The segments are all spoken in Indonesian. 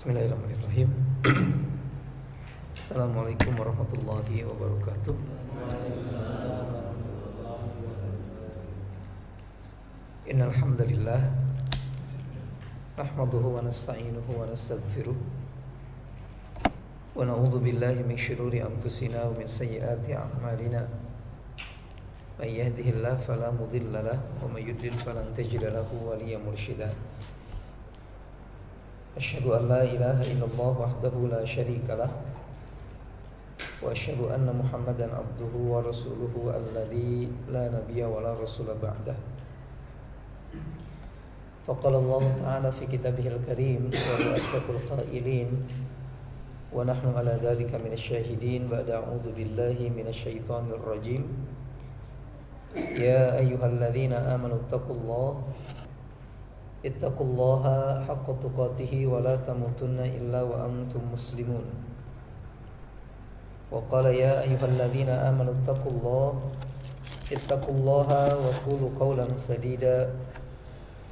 Bismillahirrahmanirrahim. Assalamualaikum warahmatullahi wabarakatuh. Innal hamdalillah nahmaduhu wa nasta'inuhu wa nastaghfiruh wa na'udzu billahi min shururi anfusina wa min sayyiati a'malina. May yahdihillahu fala mudilla lahu wa may yudlil falan tajida lahu waliyyan mursyida. Asyhadu an la ilaha illallah wahdahu la syarika lah wa asyhadu anna Muhammadan abduhu wa rasuluhu alladzi la nabiyya wa la rasula ba'dah. Faqala Allah ta'ala fi kitabihil karim wa huwa asdaqul qailin wa nahnu ala dzalika minasy syahidin ba'da a'udzu billahi minasy syaithanir rajim. Ya ayyuhalladzina amanu taqullaha ittaqullaha haqqa tuqatih wa la tamutunna illa wa antum muslimun. Wa qala ya ayyuhalladzina amanu ittaqullaha wa qulu qawlan sadida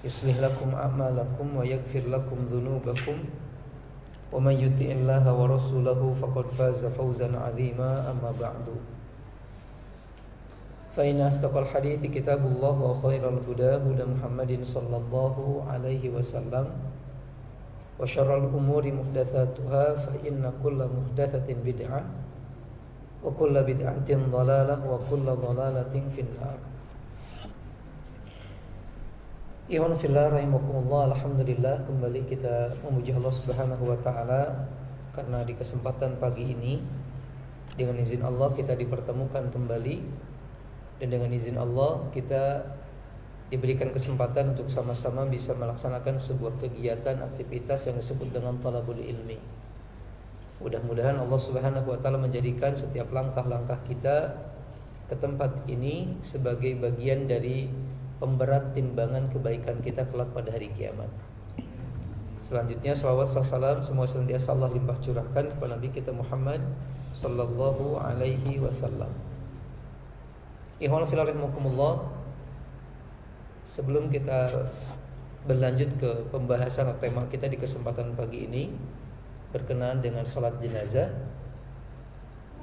yuslih lakum a'malakum wa yaghfir lakum dhunubakum wa may yuti'illaha wa rasulahu faqad faza fawzan 'azima. Amma ba'du. فإن أصدق الحديث كتاب الله وخير الهدى هدى محمد صلى الله عليه وسلم وشر الأمور محدثاتها فإن كل محدثة بدعة وكل بدعة ضلالة وكل ضلالة في النار. Ikhwan fillah rahimakumullah. Alhamdulillah, kembali kita memuji Allah Subhanahu wa taala karena di kesempatan pagi ini dengan izin Allah kita dipertemukan kembali. Dan dengan izin Allah kita diberikan kesempatan untuk sama-sama bisa melaksanakan sebuah kegiatan aktivitas yang disebut dengan talabul ilmi. Mudah-mudahan Allah Subhanahu wa taala menjadikan setiap langkah-langkah kita ke tempat ini sebagai bagian dari pemberat timbangan kebaikan kita kelak pada hari kiamat. Selanjutnya salawat salam semua senantiasa Allah limpah curahkan kepada Nabi kita Muhammad sallallahu alaihi wasallam. Ikhwan fillah rahimakumullah, sebelum kita berlanjut ke pembahasan atau tema kita di kesempatan pagi ini berkenaan dengan salat jenazah,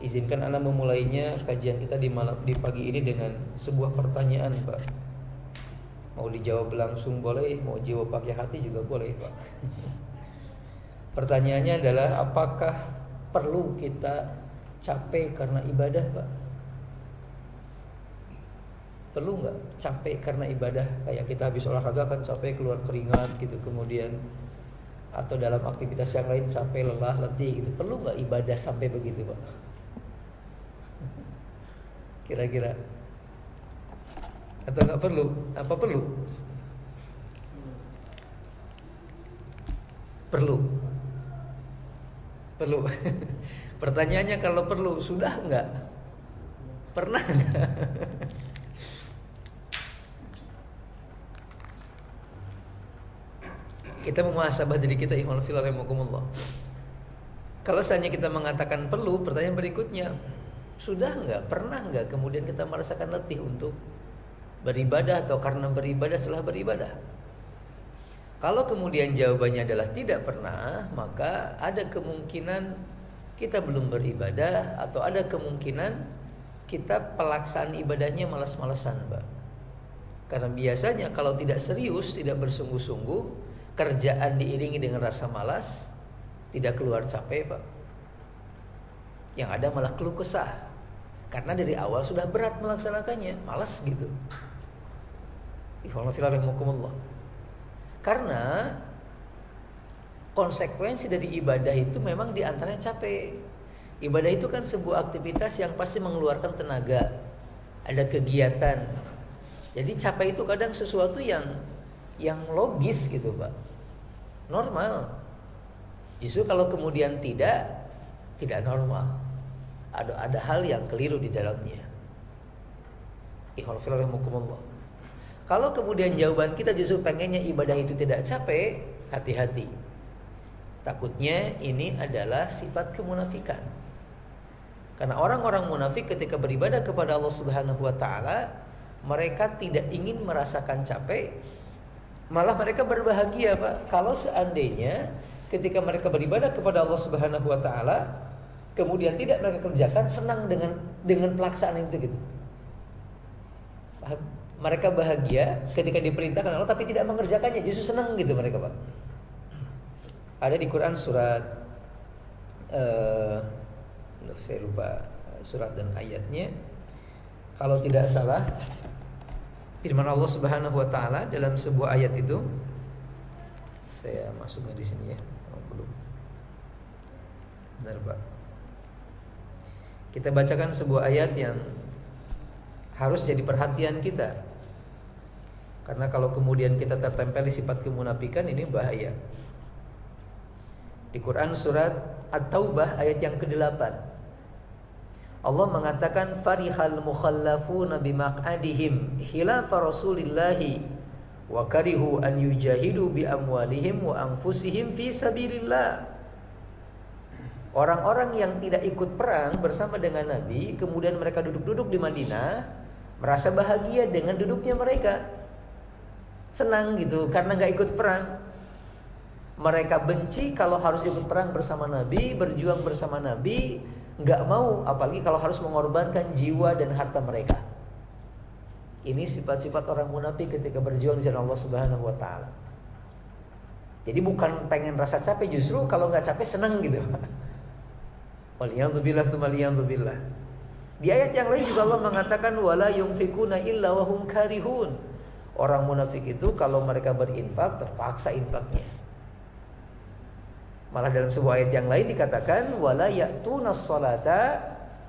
izinkan ana memulainya kajian kita di pagi ini dengan sebuah pertanyaan, Pak. Mau dijawab langsung boleh, mau jawab pakai hati juga boleh, Pak. Pertanyaannya adalah, apakah perlu kita capek karena ibadah, Pak? Perlu nggak capek karena ibadah? Kayak kita habis olahraga kan capek, keluar keringat gitu, kemudian atau dalam aktivitas yang lain capek, lelah, letih gitu. Perlu nggak ibadah sampai begitu, Pak? Kira-kira? Atau nggak perlu? Apa perlu? Perlu. Perlu. Pertanyaannya kalau perlu, sudah nggak? Pernah nggak? Kita memuhasabah diri kita, ikhwan fillah rahimakumullah. Kalau seandainya kita mengatakan perlu, pertanyaan berikutnya, sudah enggak, pernah enggak kemudian kita merasakan letih untuk beribadah atau karena beribadah setelah beribadah? Kalau kemudian jawabannya adalah tidak pernah, maka ada kemungkinan kita belum beribadah, atau ada kemungkinan kita pelaksanaan ibadahnya malas-malasan, Pak. Karena biasanya kalau tidak serius, tidak bersungguh-sungguh, kerjaan diiringi dengan rasa malas, tidak keluar capek, Pak. Yang ada malah keluh kesah, karena dari awal sudah berat melaksanakannya, malas gitu. Karena konsekuensi dari ibadah itu memang diantaranya capek. Ibadah itu kan sebuah aktivitas yang pasti mengeluarkan tenaga, ada kegiatan. Jadi capek itu kadang sesuatu yang logis gitu, Pak, normal. Justru kalau kemudian tidak normal, ada hal yang keliru di dalamnya. Kalau kemudian jawaban kita justru pengennya ibadah itu tidak capek, hati-hati. Takutnya ini adalah sifat kemunafikan. Karena orang-orang munafik ketika beribadah kepada Allah Subhanahu wa taala, mereka tidak ingin merasakan capek, malah mereka berbahagia, Pak, kalau seandainya ketika mereka beribadah kepada Allah Subhanahu wa taala, kemudian tidak mereka kerjakan, senang dengan pelaksanaan itu gitu. Paham? Mereka bahagia ketika diperintahkan Allah tapi tidak mengerjakannya, justru senang gitu mereka, Pak. Ada di Quran surat saya lupa surat dan ayatnya. Kalau tidak salah, firman Allah Subhanahu wa taala dalam sebuah ayat itu, saya masuknya di sini ya. Belum. Benar, Pak. Kita bacakan sebuah ayat yang harus jadi perhatian kita. Karena kalau kemudian kita tertempel di sifat kemunafikan, ini bahaya. Di Quran surat At-Taubah ayat yang ke-8, Allah mengatakan farihal mukhallafuna bimaq'adihim khilafa rasulillahi wa karihu an yujahidu bi amwalihim wa anfusihim fi sabilillah. Orang-orang yang tidak ikut perang bersama dengan Nabi, kemudian mereka duduk-duduk di Madinah, merasa bahagia dengan duduknya mereka, senang gitu karena gak ikut perang. Mereka benci kalau harus ikut perang bersama Nabi, berjuang bersama Nabi, gak mau, apalagi kalau harus mengorbankan jiwa dan harta mereka. Ini sifat-sifat orang munafik ketika berjuang di jalan Allah Subhanahu wa taala. Jadi bukan pengen rasa capek, justru kalau gak capek senang gitu. Waliyadzubillah tumaliyadzubillah. Di ayat yang lain juga Allah mengatakan wala yunfikuna illa wahum karihun. Orang munafik itu kalau mereka berinfak terpaksa infaknya. Malah dalam sebuah ayat yang lain dikatakan wala ya'tunas salata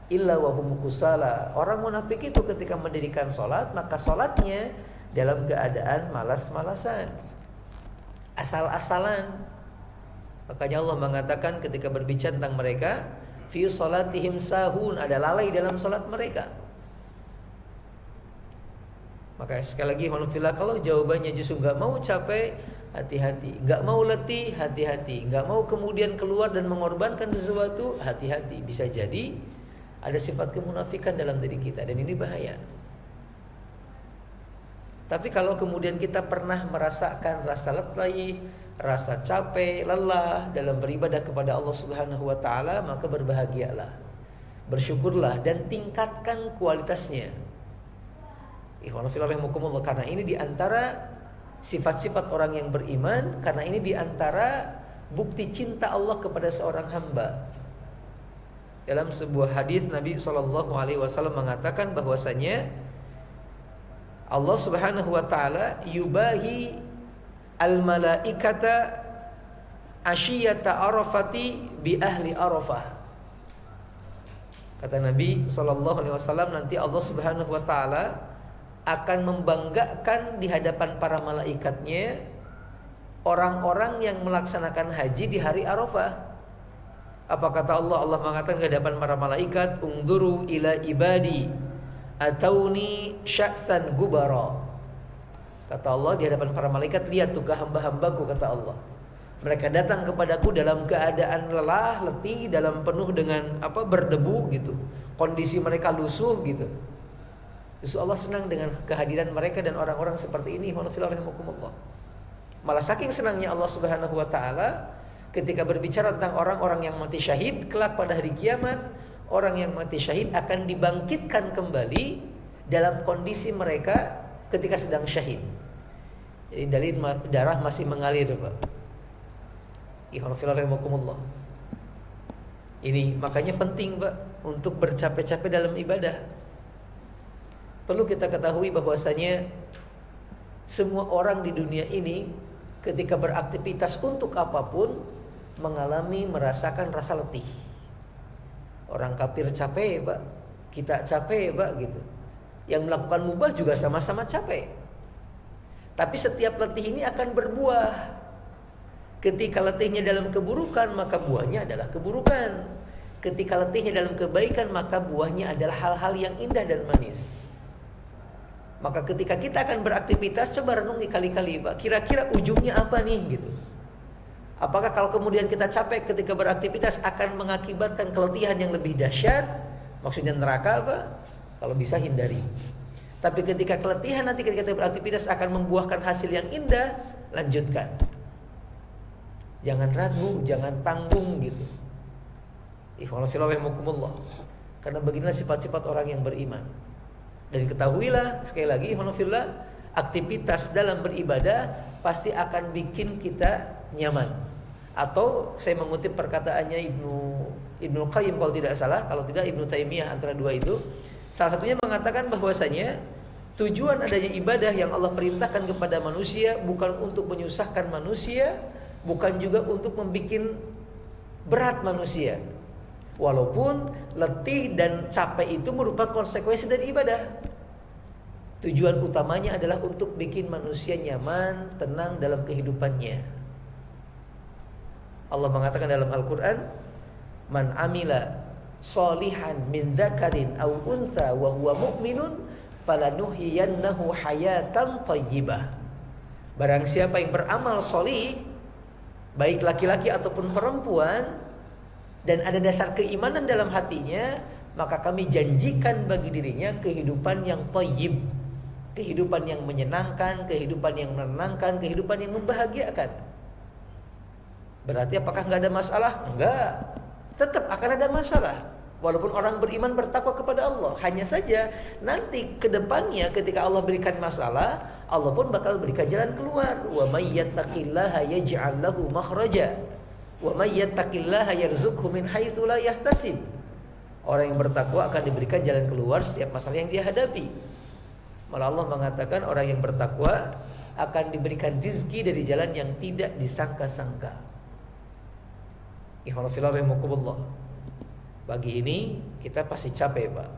illa wahum kusala. Orang munafik itu ketika mendirikan salat, maka salatnya dalam keadaan malas-malasan, asal-asalan. Makanya Allah mengatakan ketika berbicara tentang mereka, fi salatihim sahun, ada lalai dalam salat mereka. Maka sekali lagi kalau jawabannya justru gak mau capek, hati-hati. Gak mau letih, hati-hati. Gak mau kemudian keluar dan mengorbankan sesuatu, hati-hati. Bisa jadi ada sifat kemunafikan dalam diri kita, dan ini bahaya. Tapi kalau kemudian kita pernah merasakan rasa letih, rasa capek, lelah dalam beribadah kepada Allah Subhanahu wa taala, maka berbahagialah, bersyukurlah, dan tingkatkan kualitasnya. Karena ini diantara sifat-sifat orang yang beriman, karena ini diantara bukti cinta Allah kepada seorang hamba. Dalam sebuah hadis Nabi SAW mengatakan bahwasanya Allah Subhanahu wa taala yubahi al-malaikata asyiyata arafati bi ahli arafah. Kata Nabi SAW, nanti Allah Subhanahu wa taala akan membanggakan di hadapan para malaikatnya orang-orang yang melaksanakan haji di hari Arafah. Apa kata Allah? Allah mengatakan di hadapan para malaikat, "Ungduru ila ibadi atauni sya'than gubara." Kata Allah di hadapan para malaikat, lihat tuh ke hamba-hambaku, kata Allah. Mereka datang kepadaku dalam keadaan lelah, letih, dalam penuh dengan berdebu gitu. Kondisi mereka lusuh gitu. Justru Allah senang dengan kehadiran mereka dan orang-orang seperti ini. Malah saking senangnya Allah Subhanahu wa taala ketika berbicara tentang orang-orang yang mati syahid, kelak pada hari kiamat, orang yang mati syahid akan dibangkitkan kembali dalam kondisi mereka ketika sedang syahid. Jadi dari darah masih mengalir, Pak. Ini makanya penting, Pak, untuk bercapek-capek dalam ibadah. Perlu kita ketahui bahwasanya semua orang di dunia ini ketika beraktivitas untuk apapun merasakan rasa letih. Orang kafir capek, Pak. Kita capek, Pak, gitu. Yang melakukan mubah juga sama-sama capek. Tapi setiap letih ini akan berbuah. Ketika letihnya dalam keburukan, maka buahnya adalah keburukan. Ketika letihnya dalam kebaikan, maka buahnya adalah hal-hal yang indah dan manis. Maka ketika kita akan beraktivitas, coba renungi kali-kali, Pak, kira-kira ujungnya apa nih gitu. Apakah kalau kemudian kita capek ketika beraktivitas akan mengakibatkan keletihan yang lebih dahsyat? Maksudnya neraka, Pak? Kalau bisa hindari. Tapi ketika keletihan nanti ketika kita beraktivitas akan membuahkan hasil yang indah, lanjutkan. Jangan ragu, jangan tanggung gitu. Ikhwan fillah rahimakumullah. Karena beginilah sifat-sifat orang yang beriman. Dan ketahuilah sekali lagi ikhwan fillah, aktivitas dalam beribadah pasti akan bikin kita nyaman. Atau saya mengutip perkataannya Ibnu Qayyim kalau tidak salah, kalau tidak Ibnu Taimiyah, antara dua itu, salah satunya mengatakan bahwasanya tujuan adanya ibadah yang Allah perintahkan kepada manusia bukan untuk menyusahkan manusia, bukan juga untuk membuat berat manusia. Walaupun letih dan capek itu merupakan konsekuensi dari ibadah. Tujuan utamanya adalah untuk bikin manusia nyaman, tenang dalam kehidupannya. Allah mengatakan dalam Al-Quran, "Man amila solihan min dzakarin aw untha wa huwa mu'minun falanuhyiyannahu hayatan thayyibah." Barang siapa yang beramal solih, baik laki-laki ataupun perempuan, dan ada dasar keimanan dalam hatinya, maka kami janjikan bagi dirinya kehidupan yang thayyib, kehidupan yang menyenangkan, kehidupan yang menenangkan, kehidupan yang membahagiakan. Berarti apakah enggak ada masalah? Enggak. Tetap akan ada masalah. Walaupun orang beriman bertakwa kepada Allah, hanya saja nanti ke depannya ketika Allah berikan masalah, Allah pun bakal berikan jalan keluar. Wa may yattaqillaha yaj'al lahu makhraja wa may yattaqillaha yarzuqhu min haitsu la yahtasib. Orang yang bertakwa akan diberikan jalan keluar setiap masalah yang dia hadapi. Malah Allah mengatakan orang yang bertakwa akan diberikan rezeki dari jalan yang tidak disangka-sangka. Ikhwan fillah rahimakumullah. Pagi ini kita pasti capek, Pak.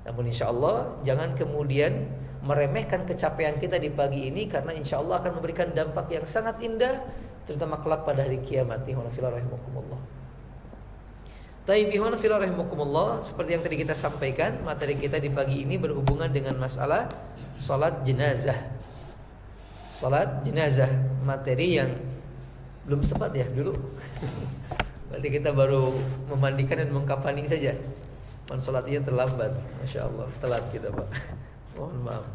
Namun insya Allah jangan kemudian meremehkan kecapean kita di pagi ini, karena insya Allah akan memberikan dampak yang sangat indah, terutama kelak pada hari kiamat. Ikhwan fillah rahimakumullah. Taib ikhwan fillah rahimakumullah, seperti yang tadi kita sampaikan, materi kita di pagi ini berhubungan dengan masalah salat jenazah. Salat jenazah, materi yang belum sempat ya dulu. Berarti kita baru memandikan dan mengkafani saja. Sholatnya terlambat, Masya Allah, telat kita, Pak. Mohon maaf.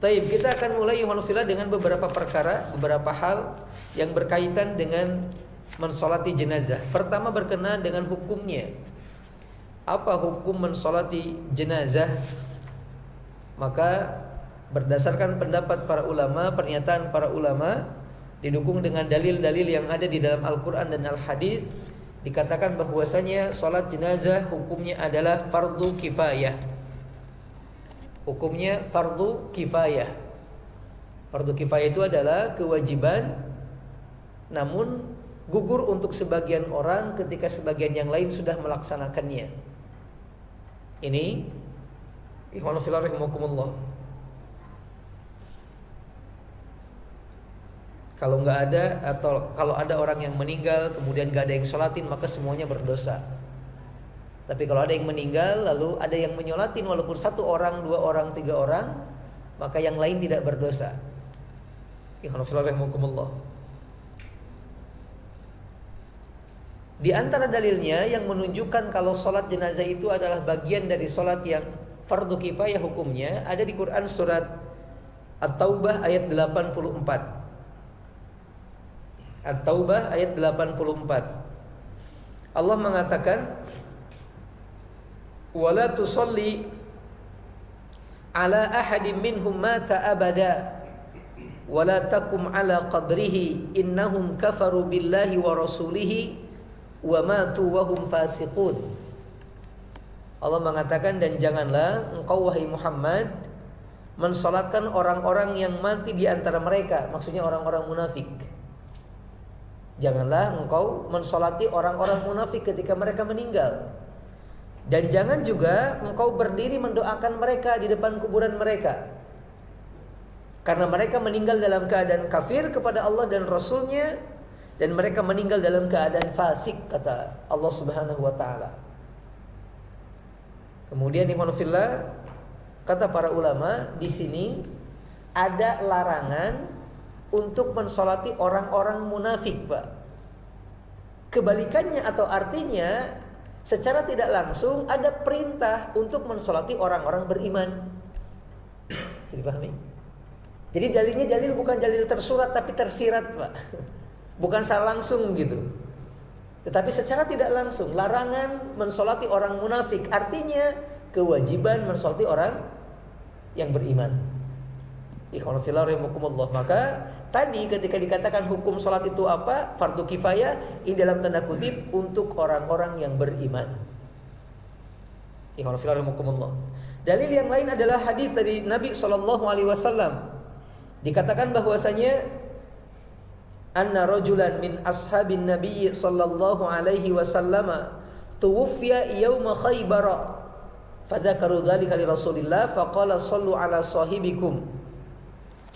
Taib, kita akan mulai ikhwan fillah dengan beberapa perkara, beberapa hal yang berkaitan dengan mensolati jenazah. Pertama berkenaan dengan hukumnya. Apa hukum mensolati jenazah? Maka berdasarkan pendapat para ulama, pernyataan para ulama, didukung dengan dalil-dalil yang ada di dalam Al-Quran dan Al-Hadis, dikatakan bahwasanya salat jenazah hukumnya adalah fardu kifayah. Hukumnya fardu kifayah. Fardu kifayah itu adalah kewajiban, namun gugur untuk sebagian orang ketika sebagian yang lain sudah melaksanakannya. Ini ikhwan fillah rahimakumullah. Kalau nggak ada, atau kalau ada orang yang meninggal kemudian nggak ada yang sholatin, maka semuanya berdosa. Tapi kalau ada yang meninggal lalu ada yang menyolatin, walaupun satu orang, dua orang, tiga orang, maka yang lain tidak berdosa. Di antara dalilnya yang menunjukkan kalau sholat jenazah itu adalah bagian dari sholat yang fardu kifayah hukumnya, ada di Quran surat At-Taubah ayat 84. At-Taubah ayat 84. Allah mengatakan, "Wala tusalli ala ahadin minhum mata abada wala takum ala qabrihi innahum kafaru billahi wa rasulihi wa matu wa hum fasiqun." Allah mengatakan, dan janganlah engkau wahai Muhammad mensalatkan orang-orang yang mati di antara mereka, maksudnya orang-orang munafik. Janganlah engkau mensolati orang-orang munafik ketika mereka meninggal. Dan jangan juga engkau berdiri mendoakan mereka di depan kuburan mereka, karena mereka meninggal dalam keadaan kafir kepada Allah dan Rasulnya, dan mereka meninggal dalam keadaan fasik, kata Allah Subhanahu wa ta'ala. Kemudian ikhwan fillah, kata para ulama, di sini ada larangan untuk mensolati orang-orang munafik, Pak. Kebalikannya atau artinya, secara tidak langsung ada perintah untuk mensolati orang-orang beriman. Bisa dipahami? Jadi dalilnya dalil bukan dalil tersurat tapi tersirat, Pak. Bukan secara langsung gitu, tetapi secara tidak langsung larangan mensolati orang munafik, artinya kewajiban mensolati orang yang beriman. Ikhwan fillah rahimakumullah. Maka tadi ketika dikatakan hukum sholat itu apa, fardu kifayah, ini dalam tanda kutip untuk orang-orang yang beriman. Ikhwan fillah rahimakumullah. Dalil yang lain adalah hadis dari Nabi SAW. Dikatakan bahwasanya anna rajulan min ashabin Nabi sallallahu alaihi wasallam tuwfiya yauma Khaybar fadzakaru dzalika li Rasulillah faqala sallu ala sahibikum.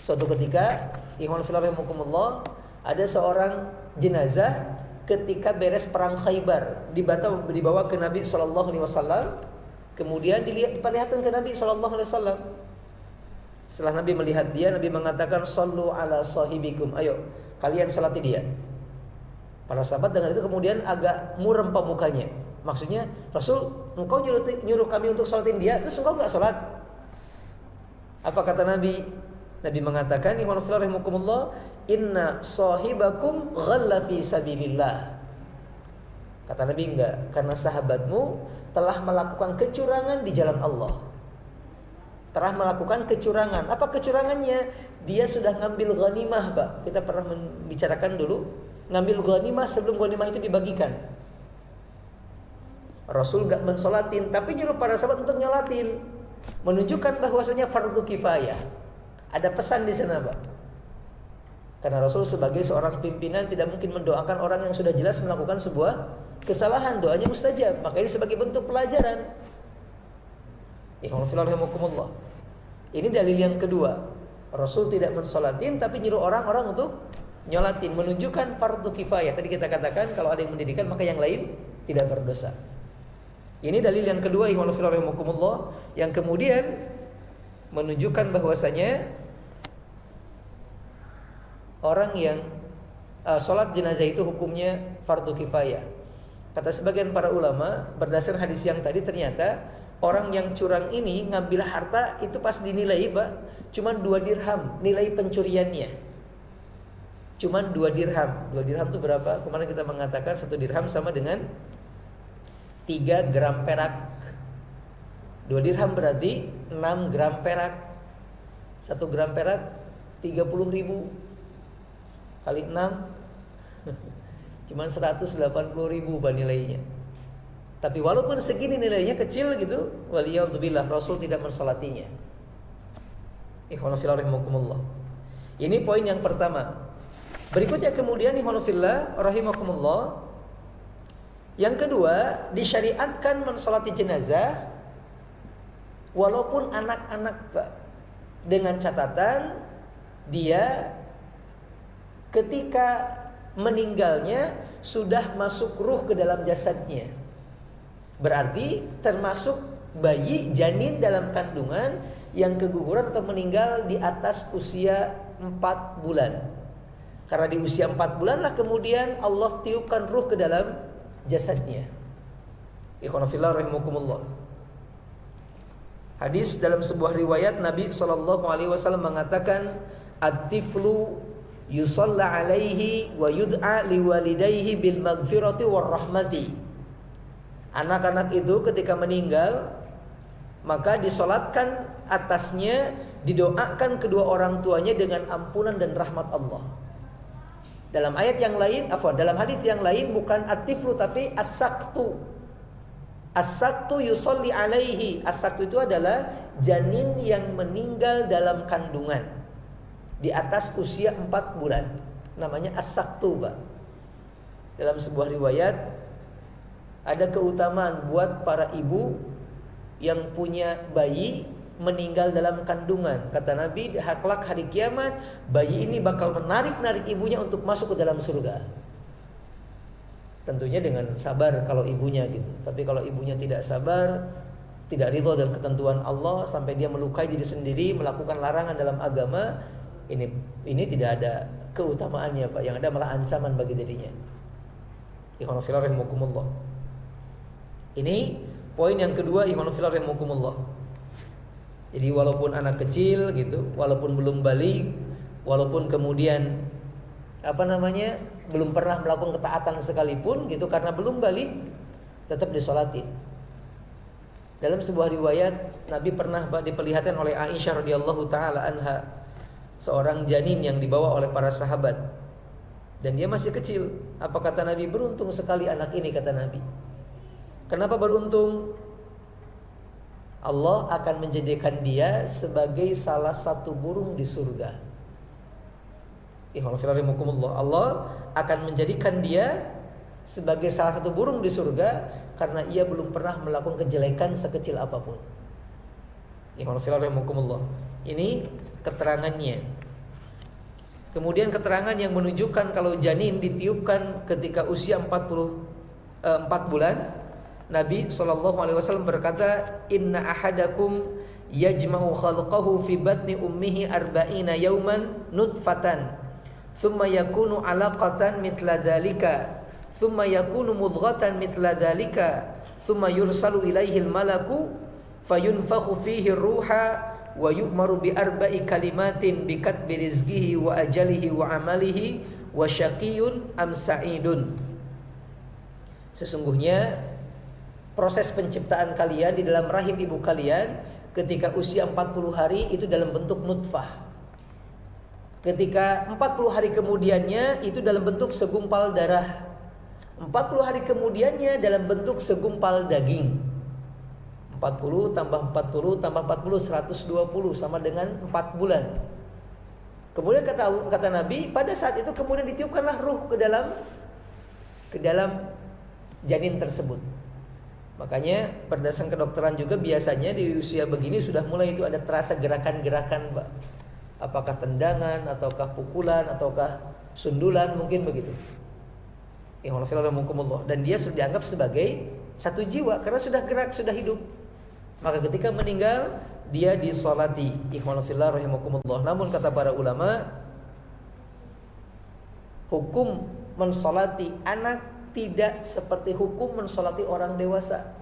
Suatu ketika, ikhwan fillah rahimakumullah, ada seorang jenazah ketika beres perang Khaybar, dibawa ke Nabi sallallahu alaihi wasallam, kemudian diperlihatkan ke Nabi sallallahu alaihi wasallam. Setelah Nabi melihat dia, Nabi mengatakan sallu ala sahibikum, ayo kalian salati dia. Para sahabat dengan itu kemudian agak murem mukanya. Maksudnya, Rasul, engkau nyuruh kami untuk salatin dia, terus engkau enggak salat? Apa kata Nabi? Nabi mengatakan, "Ikhwan fillah rahimakumullah, inna sahibakum ghalla fi sabilillah." Kata Nabi, enggak, karena sahabatmu telah melakukan kecurangan di jalan Allah. Telah melakukan kecurangan. Apa kecurangannya? Dia sudah ngambil ghanimah, Pak. Kita pernah membicarakan dulu, ngambil ghanimah sebelum ghanimah itu dibagikan. Rasul enggak mensolatin, tapi nyuruh para sahabat untuk nyolatin, menunjukkan bahwasanya fardu kifayah. Ada pesan di sana, Pak. Karena Rasul sebagai seorang pimpinan tidak mungkin mendoakan orang yang sudah jelas melakukan sebuah kesalahan, doanya mustajab. Maka ini sebagai bentuk pelajaran. Ini dalil yang kedua. Rasul tidak mensolatin tapi nyuruh orang-orang untuk nyolatin, menunjukkan fardu kifayah. Tadi kita katakan kalau ada yang mendirikan maka yang lain tidak berdosa. Ini dalil yang kedua, yang kemudian menunjukkan bahwasanya orang yang sholat jenazah itu hukumnya fardu kifayah. Kata sebagian para ulama, berdasarkan hadis yang tadi, ternyata orang yang curang ini ngambil harta itu pas dinilai, Pak, cuman 2 dirham nilai pencuriannya. Cuman 2 dirham. 2 dirham itu berapa? Kemarin kita mengatakan 1 dirham sama dengan 3 gram perak. 2 dirham berarti 6 gram perak. 1 gram perak 30.000 kali 6 cuman 180.000 Pak nilainya. Tapi walaupun segini nilainya kecil gitu, waliyadzubillah, Rasul tidak mensolatinya. Ikhwan fillah rahimakumullah. Ini poin yang pertama. Berikutnya kemudian ikhwan fillah rahimakumullah, yang kedua, disyariatkan mensolati jenazah walaupun anak-anak, Pak, dengan catatan dia ketika meninggalnya sudah masuk ruh ke dalam jasadnya. Berarti termasuk bayi janin dalam kandungan yang keguguran atau meninggal di atas usia 4 bulan. Karena di usia 4 bulan lah kemudian Allah tiupkan ruh ke dalam jasadnya. Ikhwan fillah rahimakumullah. Hadis dalam sebuah riwayat Nabi SAW mengatakan, at-tiflu yusalla alaihi wa yud'a liwalidayhi bil maghfirati war rahmati. Anak-anak itu ketika meninggal maka disolatkan atasnya, didoakan kedua orang tuanya dengan ampunan dan rahmat Allah. Dalam ayat yang lain, dalam hadis yang lain bukan at-tiflu tapi as-saktu. As-saktu yusolli alaihi. As-saktu itu adalah janin yang meninggal dalam kandungan di atas usia 4 bulan. Namanya as-saktu, Pak. Dalam sebuah riwayat ada keutamaan buat para ibu yang punya bayi meninggal dalam kandungan. Kata Nabi, di kelak hari kiamat bayi ini bakal menarik-narik ibunya untuk masuk ke dalam surga. Tentunya dengan sabar kalau ibunya gitu. Tapi kalau ibunya tidak sabar, tidak ridho dengan ketentuan Allah, sampai dia melukai diri sendiri, melakukan larangan dalam agama, ini tidak ada keutamaannya, Pak. Yang ada malah ancaman bagi dirinya. Ikhwan fillah rahimakumullah. Ini poin yang kedua, ikhwan fillah rahimakumullah. Jadi walaupun anak kecil gitu, walaupun belum balik, walaupun kemudian belum pernah melakukan ketaatan sekalipun gitu, karena belum balik tetap disolatin. Dalam sebuah riwayat Nabi pernah diperlihatkan oleh Aisyah radhiyallahu taala anha seorang janin yang dibawa oleh para sahabat dan dia masih kecil. Apa kata Nabi? Beruntung sekali anak ini, kata Nabi. Kenapa beruntung? Allah akan menjadikan dia sebagai salah satu burung di surga. Allah akan menjadikan dia sebagai salah satu burung di surga karena ia belum pernah melakukan kejelekan sekecil apapun. Ini keterangannya. Kemudian keterangan yang menunjukkan kalau janin ditiupkan ketika usia 4 bulan. Nabi SAW berkata, Inna ahadakum yajma'u khalqahu fi batni ummihi arba'ina yawman nutfatan thumma yakunu alaqatan mithla dhalika thumma yakunu mudghatan mithla dhalika thumma yursalu ilaihi al-malaku fayunfakhu fihi ruha wa yu'maru bi arba'i kalimatin bi katbi rizqihi wa ajalihi wa amalihi wa syaqiyyun am sa'idun. Sesungguhnya proses penciptaan kalian di dalam rahim ibu kalian ketika usia 40 hari itu dalam bentuk nutfah. Ketika 40 hari kemudiannya itu dalam bentuk segumpal darah. 40 hari kemudiannya dalam bentuk segumpal daging. 40 tambah 40 tambah 40 120 sama dengan 4 bulan. Kemudian kata Nabi, pada saat itu kemudian ditiupkanlah ruh ke dalam janin tersebut. Makanya berdasarkan kedokteran juga biasanya di usia begini sudah mulai itu ada terasa gerakan-gerakan, Mbak. Apakah tendangan ataukah pukulan ataukah sundulan, mungkin begitu. Dan dia sudah dianggap sebagai satu jiwa karena sudah gerak, sudah hidup. Maka ketika meninggal dia disolati. Namun kata para ulama, hukum mensolati anak tidak seperti hukum mensolati orang dewasa.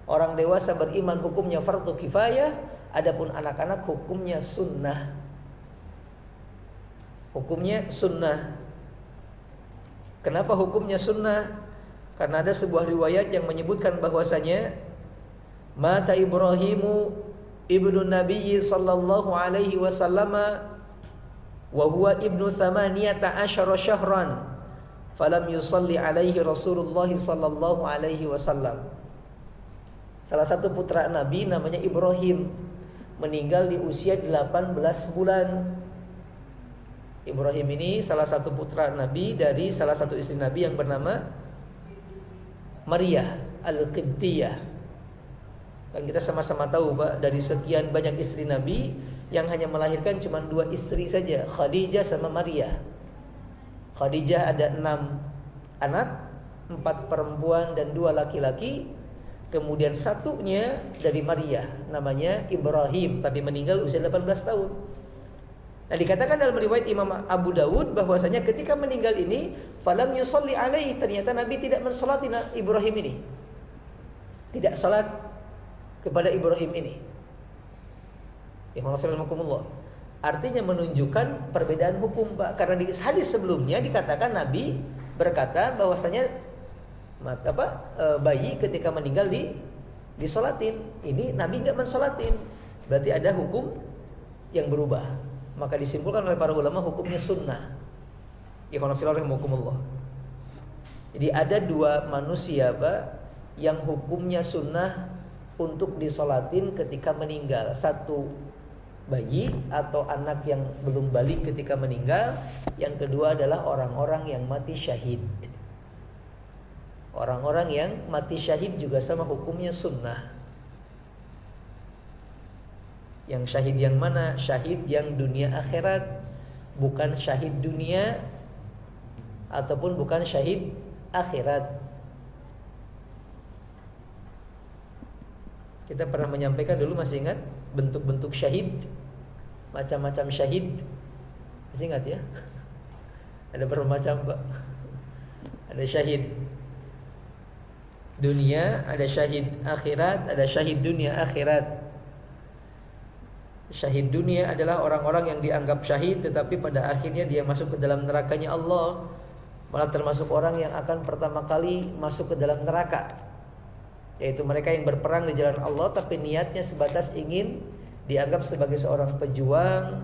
Orang dewasa beriman hukumnya fardu kifayah, adapun anak-anak hukumnya sunnah. Hukumnya sunnah. Kenapa hukumnya sunnah? Karena ada sebuah riwayat yang menyebutkan bahwasanya mata Ibrahimu ibnu Nabi sallallahu alaihi wasallam wa huwa ibnu 18 syahran falam yusalli alaihi Rasulullah sallallahu alaihi wasallam. Salah satu putra Nabi namanya Ibrahim meninggal di usia 18 bulan. Ibrahim ini salah satu putra Nabi dari salah satu istri Nabi yang bernama Maria Al-Qibtiyah. Dan kita sama-sama tahu, Pak, dari sekian banyak istri Nabi yang hanya melahirkan cuma 2 istri saja, Khadijah sama Maria. Khadijah ada 6 anak, 4 perempuan dan 2 laki-laki. Kemudian satunya dari Maria, namanya Ibrahim, tapi meninggal usia 18 tahun. Nah, dikatakan dalam riwayat Imam Abu Dawud bahwasanya ketika meninggal ini falam yusalli alaihi, ternyata Nabi tidak mensalati Ibrahim ini. Tidak salat kepada Ibrahim ini. Artinya menunjukkan perbedaan hukum, Pak. Karena di hadis sebelumnya dikatakan Nabi berkata bahwasanya bayi ketika meninggal disolatin. Ini Nabi enggak mensolatin. Berarti ada hukum yang berubah. Maka disimpulkan oleh para ulama hukumnya sunnah. Jadi ada 2 manusia, Pak, yang hukumnya sunnah untuk disolatin ketika meninggal. Satu bayi atau anak yang belum balik ketika meninggal. Yang kedua adalah orang-orang yang mati syahid. Orang-orang yang mati syahid juga sama hukumnya sunnah. Yang syahid yang mana? Syahid yang dunia akhirat, bukan syahid dunia ataupun bukan syahid akhirat. Kita pernah menyampaikan dulu, masih ingat bentuk-bentuk syahid, macam-macam syahid, masih ingat ya? Ada berapa macam, Pak? Ada syahid dunia, ada syahid akhirat, ada syahid dunia akhirat. Syahid dunia adalah orang-orang yang dianggap syahid tetapi pada akhirnya dia masuk ke dalam nerakanya Allah. Malah termasuk orang yang akan pertama kali masuk ke dalam neraka, yaitu mereka yang berperang di jalan Allah tapi niatnya sebatas ingin dianggap sebagai seorang pejuang,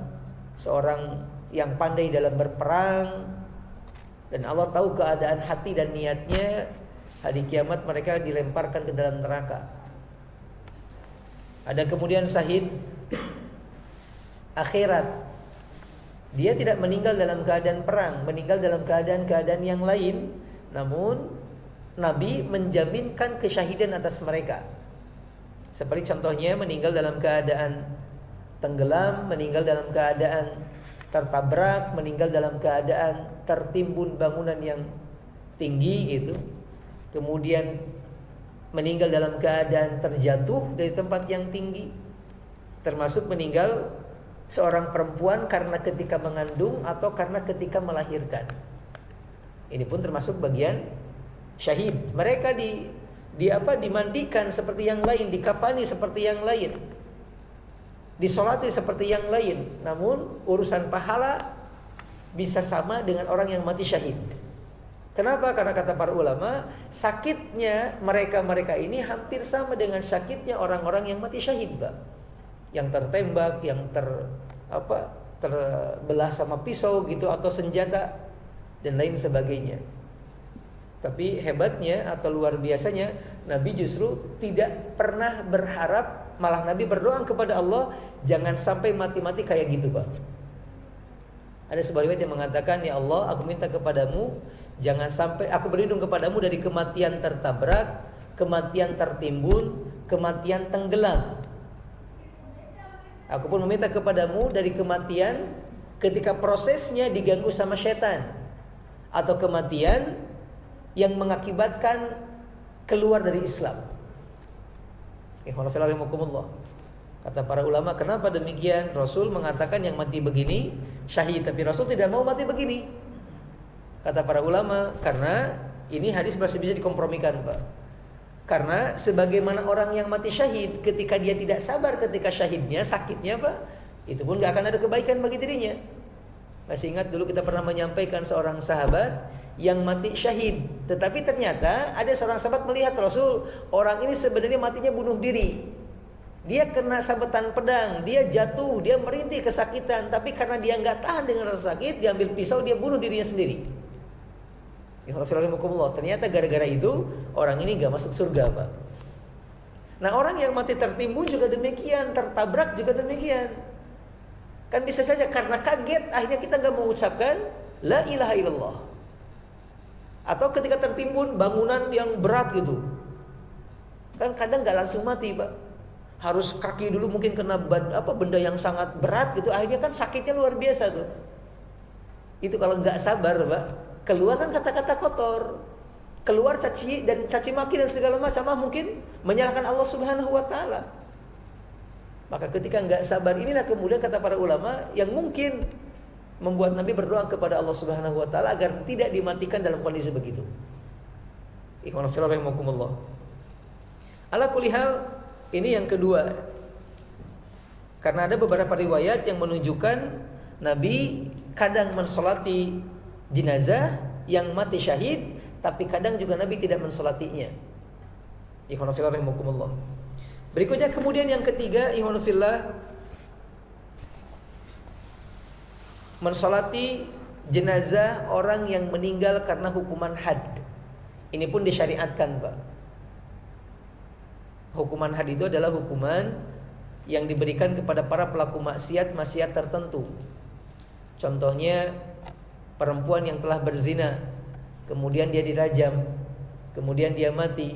seorang yang pandai dalam berperang. Dan Allah tahu keadaan hati dan niatnya. Hari kiamat mereka dilemparkan ke dalam neraka. Ada kemudian syahid akhirat. Dia tidak meninggal dalam keadaan perang, meninggal dalam keadaan-keadaan yang lain. Namun Nabi menjaminkan kesyahidan atas mereka. Seperti contohnya meninggal dalam keadaan tenggelam, meninggal dalam keadaan tertabrak, meninggal dalam keadaan tertimbun bangunan yang tinggi gitu. Kemudian meninggal dalam keadaan terjatuh dari tempat yang tinggi. Termasuk meninggal seorang perempuan karena ketika mengandung atau karena ketika melahirkan. Ini pun termasuk bagian syahid. Mereka dimandikan seperti yang lain, dikafani seperti yang lain, disolati seperti yang lain. Namun urusan pahala bisa sama dengan orang yang mati syahid. Kenapa? Karena kata para ulama, sakitnya mereka ini hampir sama dengan sakitnya orang-orang yang mati syahid, Pak. Yang tertembak, yang terbelah sama pisau gitu atau senjata dan lain sebagainya. Tapi hebatnya atau luar biasanya, Nabi justru tidak pernah berharap, malah Nabi berdoa kepada Allah, jangan sampai mati-mati kayak gitu, Pak. Ada sebuah riwayat yang mengatakan, ya Allah, aku minta kepadamu, jangan sampai aku berlindung kepadamu dari kematian tertabrak, kematian tertimbun, kematian tenggelam. Aku pun meminta kepadamu dari kematian ketika prosesnya diganggu sama setan, atau kematian yang mengakibatkan keluar dari Islam. Kata para ulama, kenapa demikian? Rasul mengatakan yang mati begini syahid, tapi Rasul tidak mau mati begini. Kata para ulama, karena ini hadis masih bisa dikompromikan, Pak. Karena sebagaimana orang yang mati syahid, ketika dia tidak sabar ketika syahidnya, sakitnya, Pak, itu pun gak akan ada kebaikan bagi dirinya. Masih ingat dulu kita pernah menyampaikan seorang sahabat yang mati syahid, tetapi ternyata ada seorang sahabat melihat Rasul, orang ini sebenarnya matinya bunuh diri. Dia kena sabetan pedang, dia jatuh, dia merintih kesakitan, tapi karena dia gak tahan dengan rasa sakit, dia ambil pisau, dia bunuh dirinya sendiri. Ternyata gara-gara itu orang ini gak masuk surga, Pak. Nah, orang yang mati tertimbun juga demikian, tertabrak juga demikian. Kan bisa saja karena kaget akhirnya kita gak mengucapkan la ilaha illallah. Atau ketika tertimbun bangunan yang berat gitu, kan kadang gak langsung mati, Pak. Harus kaki dulu mungkin kena benda yang sangat berat gitu, akhirnya kan sakitnya luar biasa tuh. Itu kalau gak sabar, Pak, keluar kan kata-kata kotor, keluar caci maki dan segala macam, mungkin menyalahkan Allah Subhanahu wa taala. Maka ketika enggak sabar inilah kemudian kata para ulama yang mungkin membuat Nabi berdoa kepada Allah Subhanahu wa taala agar tidak dimatikan dalam kondisi begitu. Ikhwan fillah rahimakumullah. Ala kulli hal, ini yang kedua. Karena ada beberapa riwayat yang menunjukkan Nabi kadang mensolati jenazah yang mati syahid, tapi kadang juga Nabi tidak mensolatinya. Ikhwan fillah rahimakumullah. Berikutnya kemudian yang ketiga, ikhwan fillah, mensolati jenazah orang yang meninggal karena hukuman had. Ini pun disyariatkan, Pak. Hukuman had itu adalah hukuman yang diberikan kepada para pelaku maksiat tertentu. Contohnya perempuan yang telah berzina, kemudian dia dirajam, kemudian dia mati,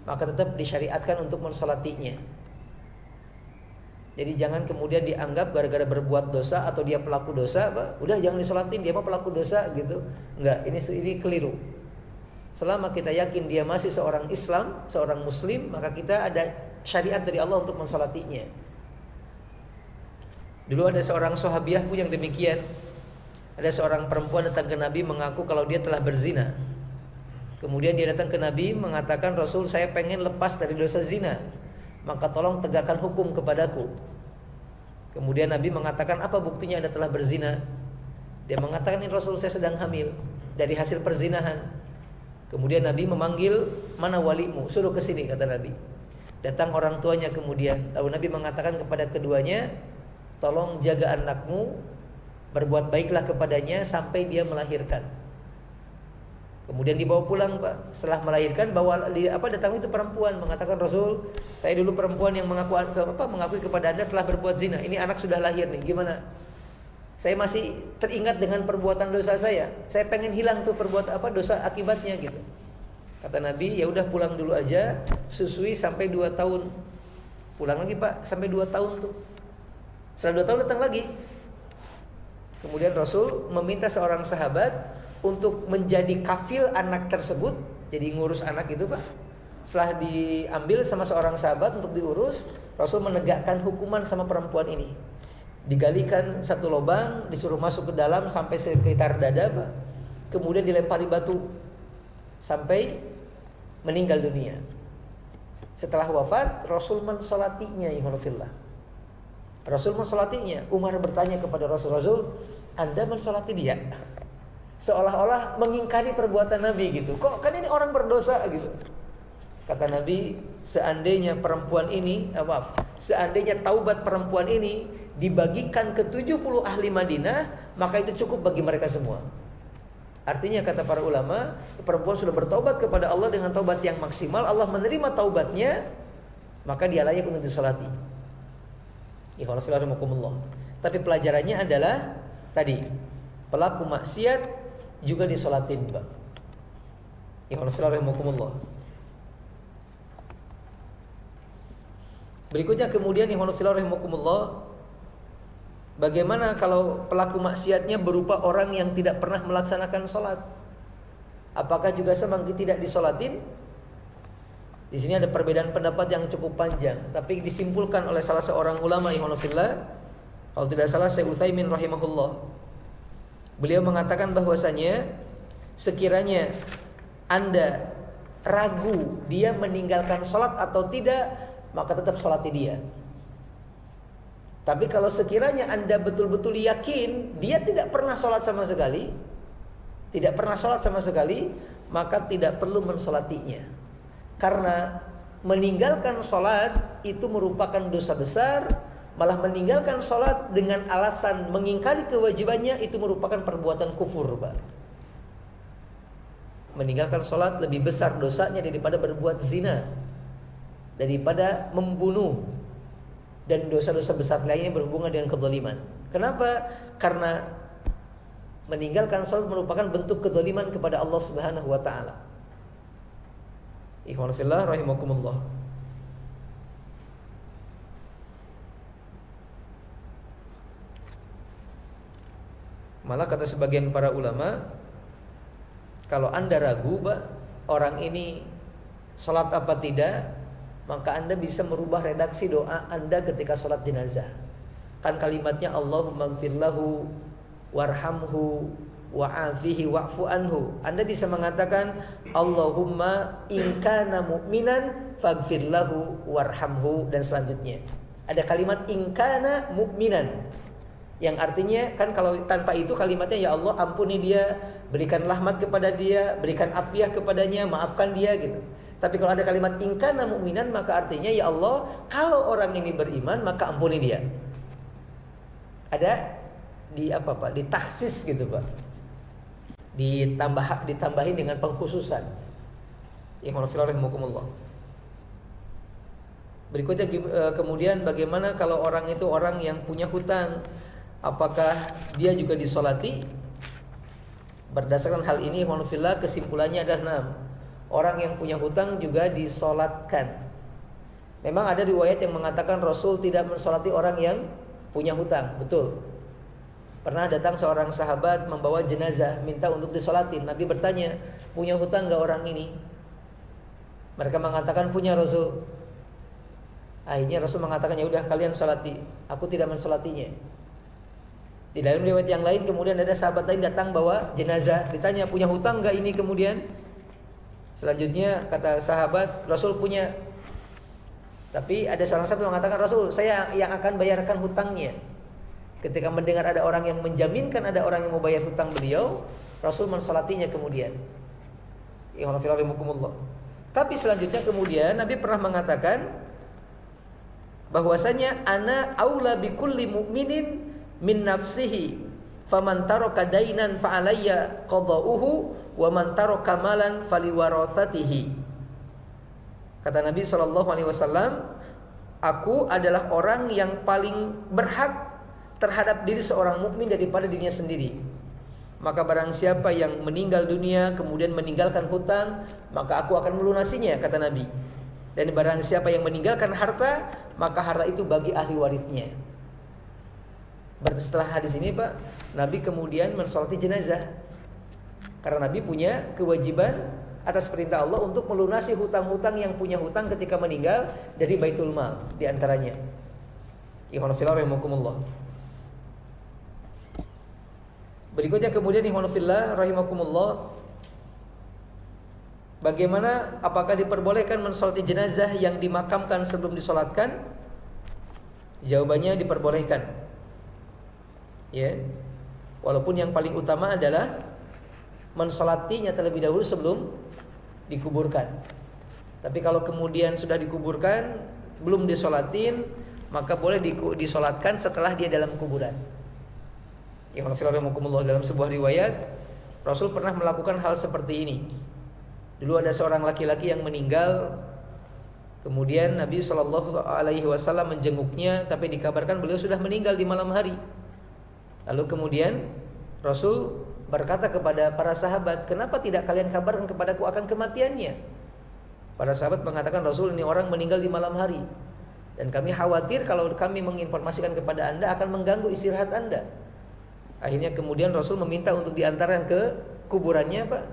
maka tetap disyariatkan untuk mensolatinya. Jadi jangan kemudian dianggap gara-gara berbuat dosa atau dia pelaku dosa, Pak, udah jangan disolatin, dia mah pelaku dosa gitu. Enggak, ini keliru. Selama kita yakin dia masih seorang Islam, seorang Muslim, maka kita ada syariat dari Allah untuk mensolatinya. Dulu ada seorang sahabiah pun yang demikian. Ada seorang perempuan datang ke Nabi mengaku kalau dia telah berzina. Kemudian dia datang ke Nabi mengatakan, Rasul, saya pengen lepas dari dosa zina, maka tolong tegakkan hukum kepadaku. Kemudian Nabi mengatakan, apa buktinya Anda telah berzina? Dia mengatakan, ini Rasul, saya sedang hamil dari hasil perzinahan. Kemudian Nabi memanggil, mana walimu? Suruh ke sini, kata Nabi. Datang orang tuanya kemudian. Lalu Nabi mengatakan kepada keduanya, tolong jaga anakmu, berbuat baiklah kepadanya sampai dia melahirkan. Kemudian dibawa pulang, Pak. Setelah melahirkan, datang itu perempuan, mengatakan, Rasul, saya dulu perempuan yang mengakui kepada Anda setelah berbuat zina. Ini anak sudah lahir nih, gimana? Saya masih teringat dengan perbuatan dosa saya. Saya pengen hilang tuh dosa akibatnya gitu. Kata Nabi, ya udah pulang dulu aja, susui sampai 2 tahun. Pulang lagi, Pak, sampai 2 tahun tuh. Setelah 2 tahun datang lagi. Kemudian Rasul meminta seorang sahabat untuk menjadi kafil anak tersebut, jadi ngurus anak itu, Pak. Setelah diambil sama seorang sahabat untuk diurus, Rasul menegakkan hukuman sama perempuan ini. Digalikan satu lubang, disuruh masuk ke dalam sampai sekitar dada, Pak. Kemudian dilempari batu sampai meninggal dunia. Setelah wafat, Rasul mensolatinya, ikhwanillah. Rasul mensolatinya. Umar bertanya kepada Rasul, Anda mensolati dia? Seolah-olah mengingkari perbuatan Nabi gitu. Kok kan ini orang berdosa gitu. Kata Nabi, seandainya taubat perempuan ini dibagikan ke 70 ahli Madinah, maka itu cukup bagi mereka semua. Artinya kata para ulama, perempuan sudah bertaubat kepada Allah dengan taubat yang maksimal, Allah menerima taubatnya, maka dia layak untuk disolati. Tapi pelajarannya adalah tadi, pelaku maksiat juga disolatin, Mbak. Berikutnya kemudian bagaimana kalau pelaku maksiatnya berupa orang yang tidak pernah melaksanakan sholat? Apakah juga sama tidak disolatin? Di sini ada perbedaan pendapat yang cukup panjang, tapi disimpulkan oleh salah seorang ulama, kalau tidak salah Syekh Utsaimin rahimahullah. Beliau mengatakan bahwasanya sekiranya Anda ragu dia meninggalkan sholat atau tidak, maka tetap sholati dia. Tapi kalau sekiranya Anda betul-betul yakin dia tidak pernah sholat sama sekali, maka tidak perlu mensolatinya. Karena meninggalkan sholat itu merupakan dosa besar. Malah meninggalkan sholat dengan alasan mengingkari kewajibannya itu merupakan perbuatan kufur, Pak. Meninggalkan sholat lebih besar dosanya daripada berbuat zina, daripada membunuh, dan dosa-dosa besar lainnya berhubungan dengan kezaliman. Kenapa? Karena meninggalkan sholat merupakan bentuk kezaliman kepada Allah Subhanahu wa ta'ala. Ikhwan fillah rahimakumullah. Malah kata sebagian para ulama, kalau Anda ragu, Pak, orang ini sholat apa tidak, maka Anda bisa merubah redaksi doa Anda ketika sholat jenazah. Kan kalimatnya Allahumma gfirlahu warhamhu wa'afihi wa'fu anhu. Anda bisa mengatakan Allahumma in kana mu'minan faghfir lahu warhamhu, dan selanjutnya. Ada kalimat in kana mu'minan yang artinya kan kalau tanpa itu kalimatnya ya Allah ampuni dia, berikan rahmat kepada dia, berikan afiah kepadanya, maafkan dia gitu. Tapi kalau ada kalimat in kana mu'minan, maka artinya ya Allah kalau orang ini beriman maka ampuni dia. Ada ditahsis gitu, Pak. Ditambahin dengan pengkhususan. Berikutnya kemudian bagaimana kalau orang itu orang yang punya hutang, apakah dia juga disolati? Berdasarkan hal ini, kesimpulannya adalah 6. Orang yang punya hutang juga disolatkan. Memang ada riwayat yang mengatakan Rasul tidak mensolati orang yang punya hutang. Betul. Pernah datang seorang sahabat membawa jenazah, minta untuk disolatin. Nabi bertanya, punya hutang gak orang ini? Mereka mengatakan punya, Rasul. Akhirnya Rasul mengatakan, ya udah kalian solati, aku tidak mensolatinya. Di dalam riwayat yang lain kemudian ada sahabat lain datang bawa jenazah, ditanya punya hutang gak ini kemudian? Selanjutnya kata sahabat, Rasul punya. Tapi ada seorang sahabat yang mengatakan, Rasul, saya yang akan bayarkan hutangnya. Ketika mendengar ada orang yang menjaminkan ada orang yang mau bayar hutang beliau, Rasul mensolatinya kemudian. Tapi selanjutnya kemudian Nabi pernah mengatakan bahwasanya ana aula bikulli mu'minin min nafsihi, faman taraka dainan fa alayya qada'uhu wa man taraka malan faliwarathatihi. Kata Nabi SAW, aku adalah orang yang paling berhak terhadap diri seorang mukmin daripada dirinya sendiri. Maka barang siapa yang meninggal dunia kemudian meninggalkan hutang, maka aku akan melunasinya, kata Nabi. Dan barang siapa yang meninggalkan harta, maka harta itu bagi ahli warisnya. Setelah hadis ini Pak, Nabi kemudian mensolati jenazah. Karena Nabi punya kewajiban atas perintah Allah untuk melunasi hutang-hutang yang punya hutang ketika meninggal dari Baitul Mal di antaranya. Berikutnya kemudian ihwanufillah rahimakumullah, bagaimana, apakah diperbolehkan mensolati jenazah yang dimakamkan sebelum disolatkan? Jawabannya diperbolehkan. Ya. Walaupun yang paling utama adalah mensolatinya terlebih dahulu sebelum dikuburkan. Tapi kalau kemudian sudah dikuburkan belum disolatin, maka boleh disolatkan setelah dia dalam kuburan. Dalam sebuah riwayat Rasul pernah melakukan hal seperti ini. Dulu ada seorang laki-laki yang meninggal, kemudian Nabi SAW menjenguknya, tapi dikabarkan beliau sudah meninggal di malam hari. Lalu kemudian Rasul berkata kepada para sahabat, kenapa tidak kalian kabarkan kepadaku akan kematiannya? Para sahabat mengatakan, Rasul, ini orang meninggal di malam hari, dan kami khawatir kalau kami menginformasikan kepada anda akan mengganggu istirahat anda. Akhirnya kemudian Rasul meminta untuk diantarkan ke kuburannya Pak.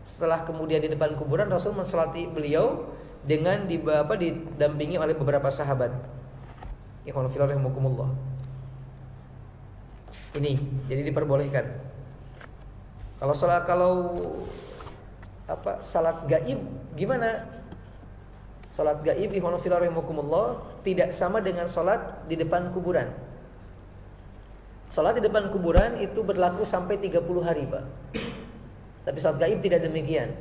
Setelah kemudian di depan kuburan, Rasul mensolati beliau dengan didampingi oleh beberapa sahabat. Ini jadi diperbolehkan. Kalau salat gaib gimana? Salat gaib tidak sama dengan salat di depan kuburan. Salat di depan kuburan itu berlaku sampai 30 hari Pak. Tapi salat gaib tidak demikian.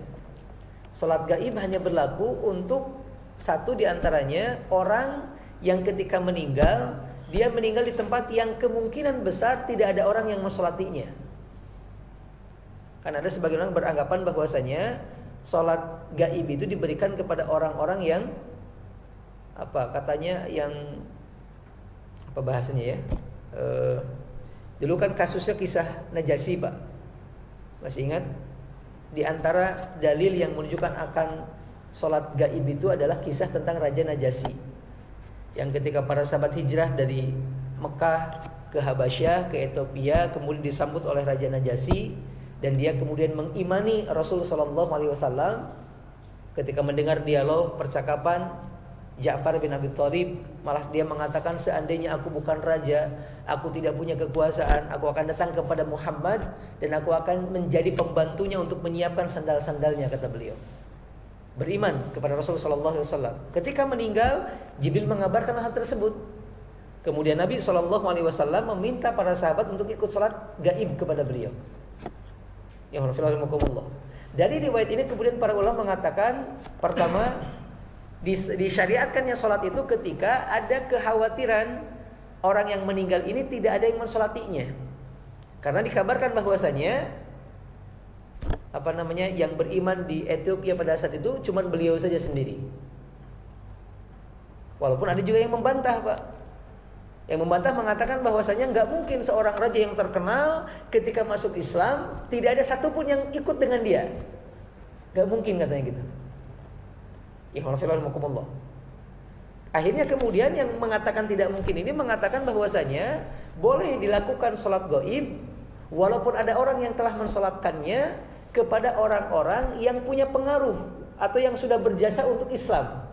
Salat gaib hanya berlaku untuk satu diantaranya orang yang ketika meninggal, dia meninggal di tempat yang kemungkinan besar tidak ada orang yang mensolatinya. Karena ada sebagian orang beranggapan bahwasanya salat gaib itu diberikan kepada orang-orang yang bahasanya ya? Dulu kan kasusnya kisah Najasyi Pak, masih ingat? Di antara dalil yang menunjukkan akan sholat gaib itu adalah kisah tentang Raja Najasyi, yang ketika para sahabat hijrah dari Mekah ke Habasyah, ke Ethiopia, kemudian disambut oleh Raja Najasyi, dan dia kemudian mengimani Rasul SAW. Ketika mendengar dialog percakapan Ja'far bin Abi Thalib, malah dia mengatakan, seandainya aku bukan raja, aku tidak punya kekuasaan, aku akan datang kepada Muhammad dan aku akan menjadi pembantunya untuk menyiapkan sandal-sandalnya, kata beliau. Beriman kepada Rasulullah SAW. Ketika meninggal, Jibril mengabarkan hal tersebut. Kemudian Nabi SAW meminta para sahabat untuk ikut sholat gaib kepada beliau. Dari riwayat ini kemudian para ulama mengatakan, pertama, disyariatkannya sholat itu ketika ada kekhawatiran orang yang meninggal ini tidak ada yang mensolatinya. Karena dikabarkan bahwasanya yang beriman di Ethiopia pada saat itu cuma beliau saja sendiri. Walaupun ada juga yang membantah Pak. Yang membantah mengatakan bahwasanya nggak mungkin seorang raja yang terkenal ketika masuk Islam tidak ada satupun yang ikut dengan dia. Nggak mungkin katanya gitu. Akhirnya kemudian yang mengatakan tidak mungkin ini mengatakan bahwasanya boleh dilakukan sholat gaib walaupun ada orang yang telah mensolatkannya kepada orang-orang yang punya pengaruh atau yang sudah berjasa untuk Islam,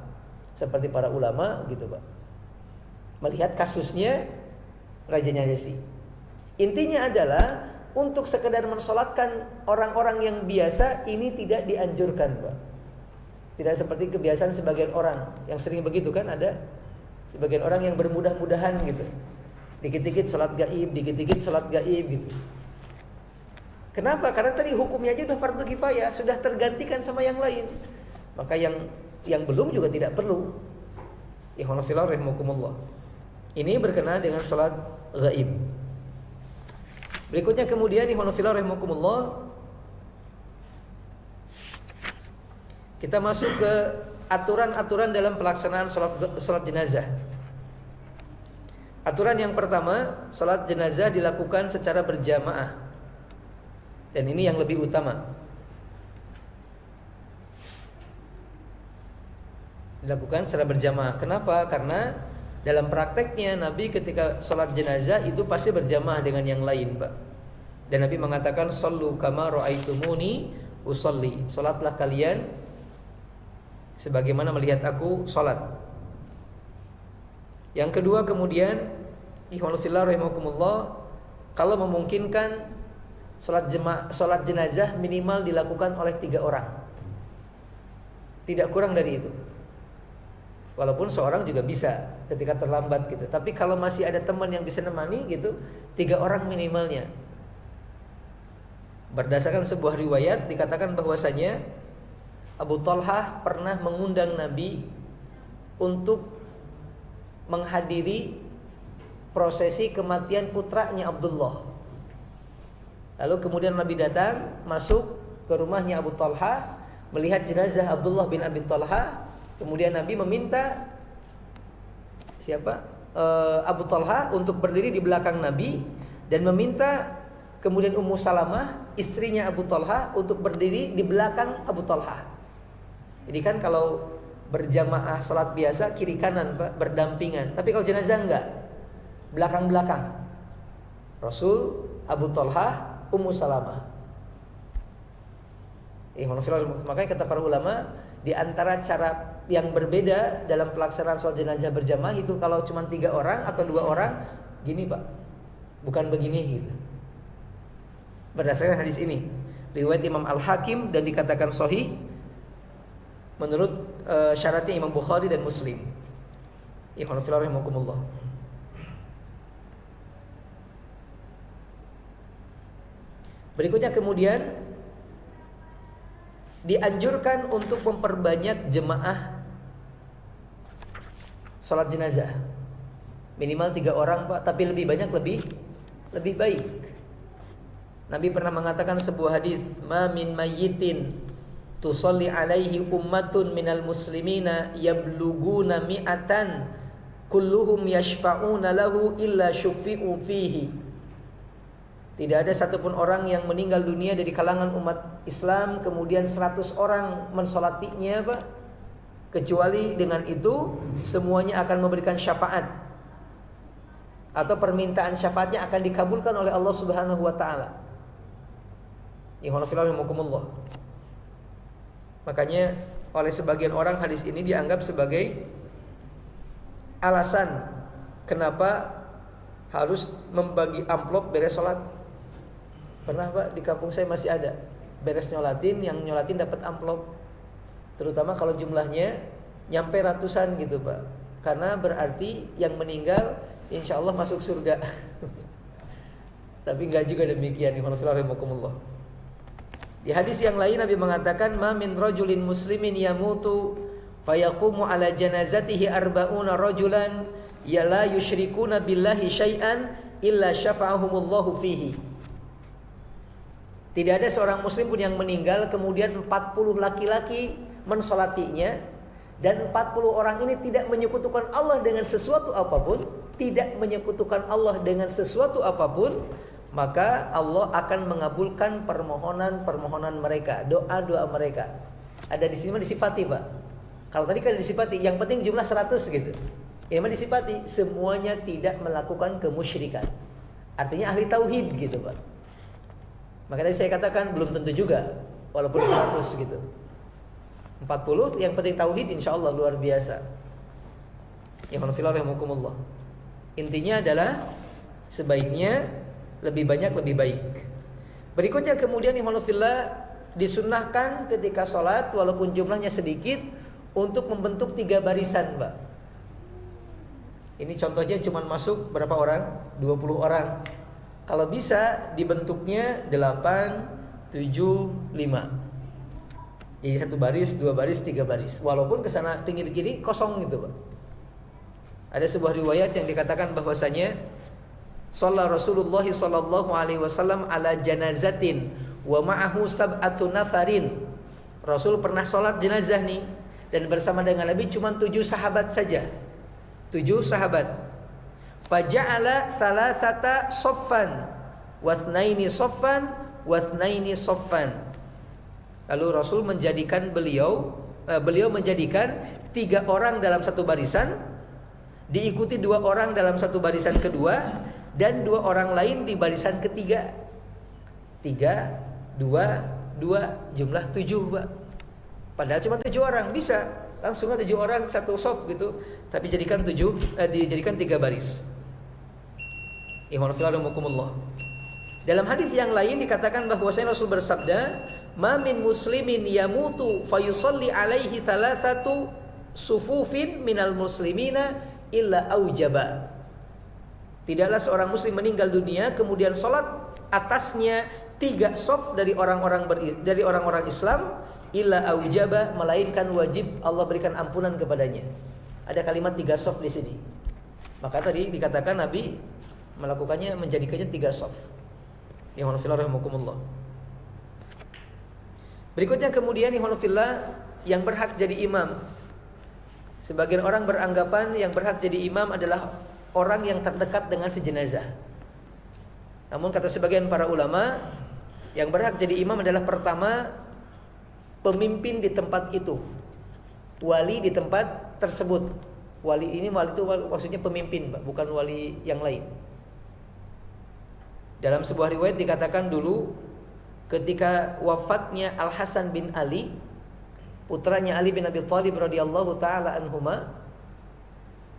seperti para ulama gitu Pak. Melihat kasusnya Raja Najasyi, intinya adalah untuk sekedar mensolatkan orang-orang yang biasa ini tidak dianjurkan Pak. Tidak seperti kebiasaan sebagian orang yang sering begitu kan, ada sebagian orang yang bermudah-mudahan gitu. Dikit-dikit salat gaib, dikit-dikit salat gaib gitu. Kenapa? Karena tadi hukumnya aja udah fardu kifayah, sudah tergantikan sama yang lain. Maka yang belum juga tidak perlu. Ikhwan fillah rahimakumullah. Ini berkenaan dengan salat gaib. Berikutnya kemudian ikhwan fillah rahimakumullah, kita masuk ke aturan-aturan dalam pelaksanaan salat jenazah. Aturan yang pertama, salat jenazah dilakukan secara berjamaah. Dan ini yang lebih utama. Dilakukan secara berjamaah. Kenapa? Karena dalam prakteknya Nabi ketika salat jenazah itu pasti berjamaah dengan yang lain, Pak. Dan Nabi mengatakan, "Shallu kama ra'aitumuni usolli." Salatlah kalian sebagaimana melihat aku salat. Yang kedua kemudian, ikhwanul fillah rahimakumullah, kalau memungkinkan salat jenazah minimal dilakukan oleh 3 orang. Tidak kurang dari itu. Walaupun seorang juga bisa ketika terlambat gitu. Tapi kalau masih ada teman yang bisa nemani gitu, 3 orang minimalnya. Berdasarkan sebuah riwayat dikatakan bahwasanya Abu Talhah pernah mengundang Nabi untuk menghadiri prosesi kematian putranya Abdullah. Lalu kemudian Nabi datang, masuk ke rumahnya Abu Talhah, melihat jenazah Abdullah bin Abi Talhah. Kemudian Nabi meminta Abu Talhah untuk berdiri di belakang Nabi, dan meminta kemudian Ummu Salamah, istrinya Abu Talhah, untuk berdiri di belakang Abu Talhah. Jadi kan kalau berjamaah salat biasa kiri kanan, Pak, berdampingan. Tapi kalau jenazah enggak, belakang-belakang. Rasul, Abu Talhah, Ummu Salamah. Makanya kata para ulama, di antara cara yang berbeda dalam pelaksanaan sholat jenazah berjamaah itu kalau cuma 3 orang atau 2 orang, gini Pak, bukan begini gitu. Berdasarkan hadis ini, riwayat Imam Al-Hakim dan dikatakan sahih menurut syaratnya Imam Bukhari dan Muslim. Ikhwan fillah rahimakumullah. Berikutnya kemudian dianjurkan untuk memperbanyak jemaah salat jenazah. Minimal 3 orang, Pak, tapi lebih banyak lebih baik. Nabi pernah mengatakan sebuah hadis, "Ma min mayyitin tusalli alaihi ummatun minal muslimina yabluguna mi'atan kulluhum yashfa'una lahu illa syuffi'u fihi." Tidak ada satupun orang yang meninggal dunia dari kalangan umat Islam kemudian 100 orang mensolatinya, Pak, kecuali dengan itu semuanya akan memberikan syafaat atau permintaan syafaatnya akan dikabulkan oleh Allah Subhanahu wa taala. Makanya oleh sebagian orang hadis ini dianggap sebagai alasan kenapa harus membagi amplop beres sholat. Pernah, Pak, di kampung saya masih ada, beres nyolatin, yang nyolatin dapat amplop. Terutama kalau jumlahnya nyampe ratusan gitu, Pak. Karena berarti yang meninggal insya Allah masuk surga. Tapi enggak juga demikian. Di hadis yang lain Nabi mengatakan, "Ma min rajulin muslimin yamutu fayaqumu ala janazatihi arba'una rajulan ya la yusyrikuna billahi syai'an illa syafa'ahumullahu fihi." Tidak ada seorang muslim pun yang meninggal kemudian 40 laki-laki mensolatinya, dan 40 orang ini tidak menyekutukan Allah dengan sesuatu apapun, maka Allah akan mengabulkan permohonan mereka, doa-doa mereka. Ada di sini disifati, Pak. Kalau tadi kan disifati, yang penting jumlah 100 gitu. Ini mah disifati semuanya tidak melakukan kemusyrikan. Artinya ahli tauhid gitu, Pak. Maka tadi saya katakan belum tentu juga, walaupun 100 gitu. 40 yang penting tauhid, insyaallah luar biasa. Ya alhamdulillah. Intinya adalah sebaiknya lebih banyak lebih baik. Berikutnya kemudian alhamdulillah disunnahkan ketika sholat walaupun jumlahnya sedikit untuk membentuk 3 barisan, Mbak. Ini contohnya cuma masuk berapa orang? 20 orang. Kalau bisa dibentuknya 8, 7, 5. Jadi 1 baris, 2 baris, 3 baris. Walaupun ke sana pinggir kiri kosong gitu, Pak. Ada sebuah riwayat yang dikatakan bahwasanya shalla Rasulullah sallallahu alaihi wasallam ala janazatin wa ma'ahu sab'atu nafarin. Rasul pernah sholat jenazah nih, dan bersama dengan Nabi cuma 7 sahabat saja. 7 sahabat. Faja'ala thalathata soffan wathnaini soffan wathnaini soffan. Lalu Rasul menjadikan beliau menjadikan 3 orang dalam 1 barisan, diikuti 2 orang dalam 1 barisan kedua, dan 2 orang lain di barisan ketiga. 3, 2, 2, jumlah 7, Pak. Padahal cuma 7 orang, bisa langsung 7 orang 1 sof gitu, tapi dijadikan 3 baris. Dalam hadis yang lain dikatakan bahwasanya Rasul bersabda, "Ma min muslimin yamutu fayusalli alaihi thalathatu sufufin minal muslimina illa aujaba." Tidaklah seorang muslim meninggal dunia kemudian salat atasnya 3 sof dari orang-orang Islam, illa aujaba, melainkan wajib Allah berikan ampunan kepadanya. Ada kalimat 3 sof di sini. Maka tadi dikatakan Nabi melakukannya, menjadikannya 3 sof. Berikutnya kemudian yang berhak jadi imam. Sebagian orang beranggapan yang berhak jadi imam adalah orang yang terdekat dengan si jenazah. Namun kata sebagian para ulama, yang berhak jadi imam adalah pertama pemimpin di tempat itu, wali di tempat tersebut. Wali itu maksudnya pemimpin, bukan wali yang lain. Dalam sebuah riwayat dikatakan dulu ketika wafatnya Al Hasan bin Ali, putranya Ali bin Abi Thalib radhiyallahu taala anhuma,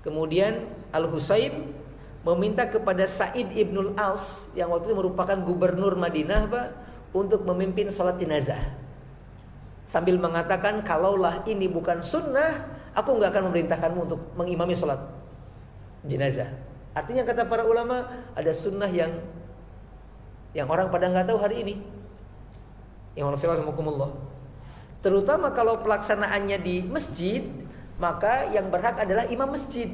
kemudian Al Husain meminta kepada Sa'id ibnul As yang waktu itu merupakan gubernur Madinah, Pak, untuk memimpin sholat jenazah, sambil mengatakan, kalaulah ini bukan sunnah, aku nggak akan memerintahkanmu untuk mengimami sholat jenazah. Artinya kata para ulama, ada sunnah yang orang pada nggak tahu hari ini. Terutama kalau pelaksanaannya di masjid, maka yang berhak adalah imam masjid.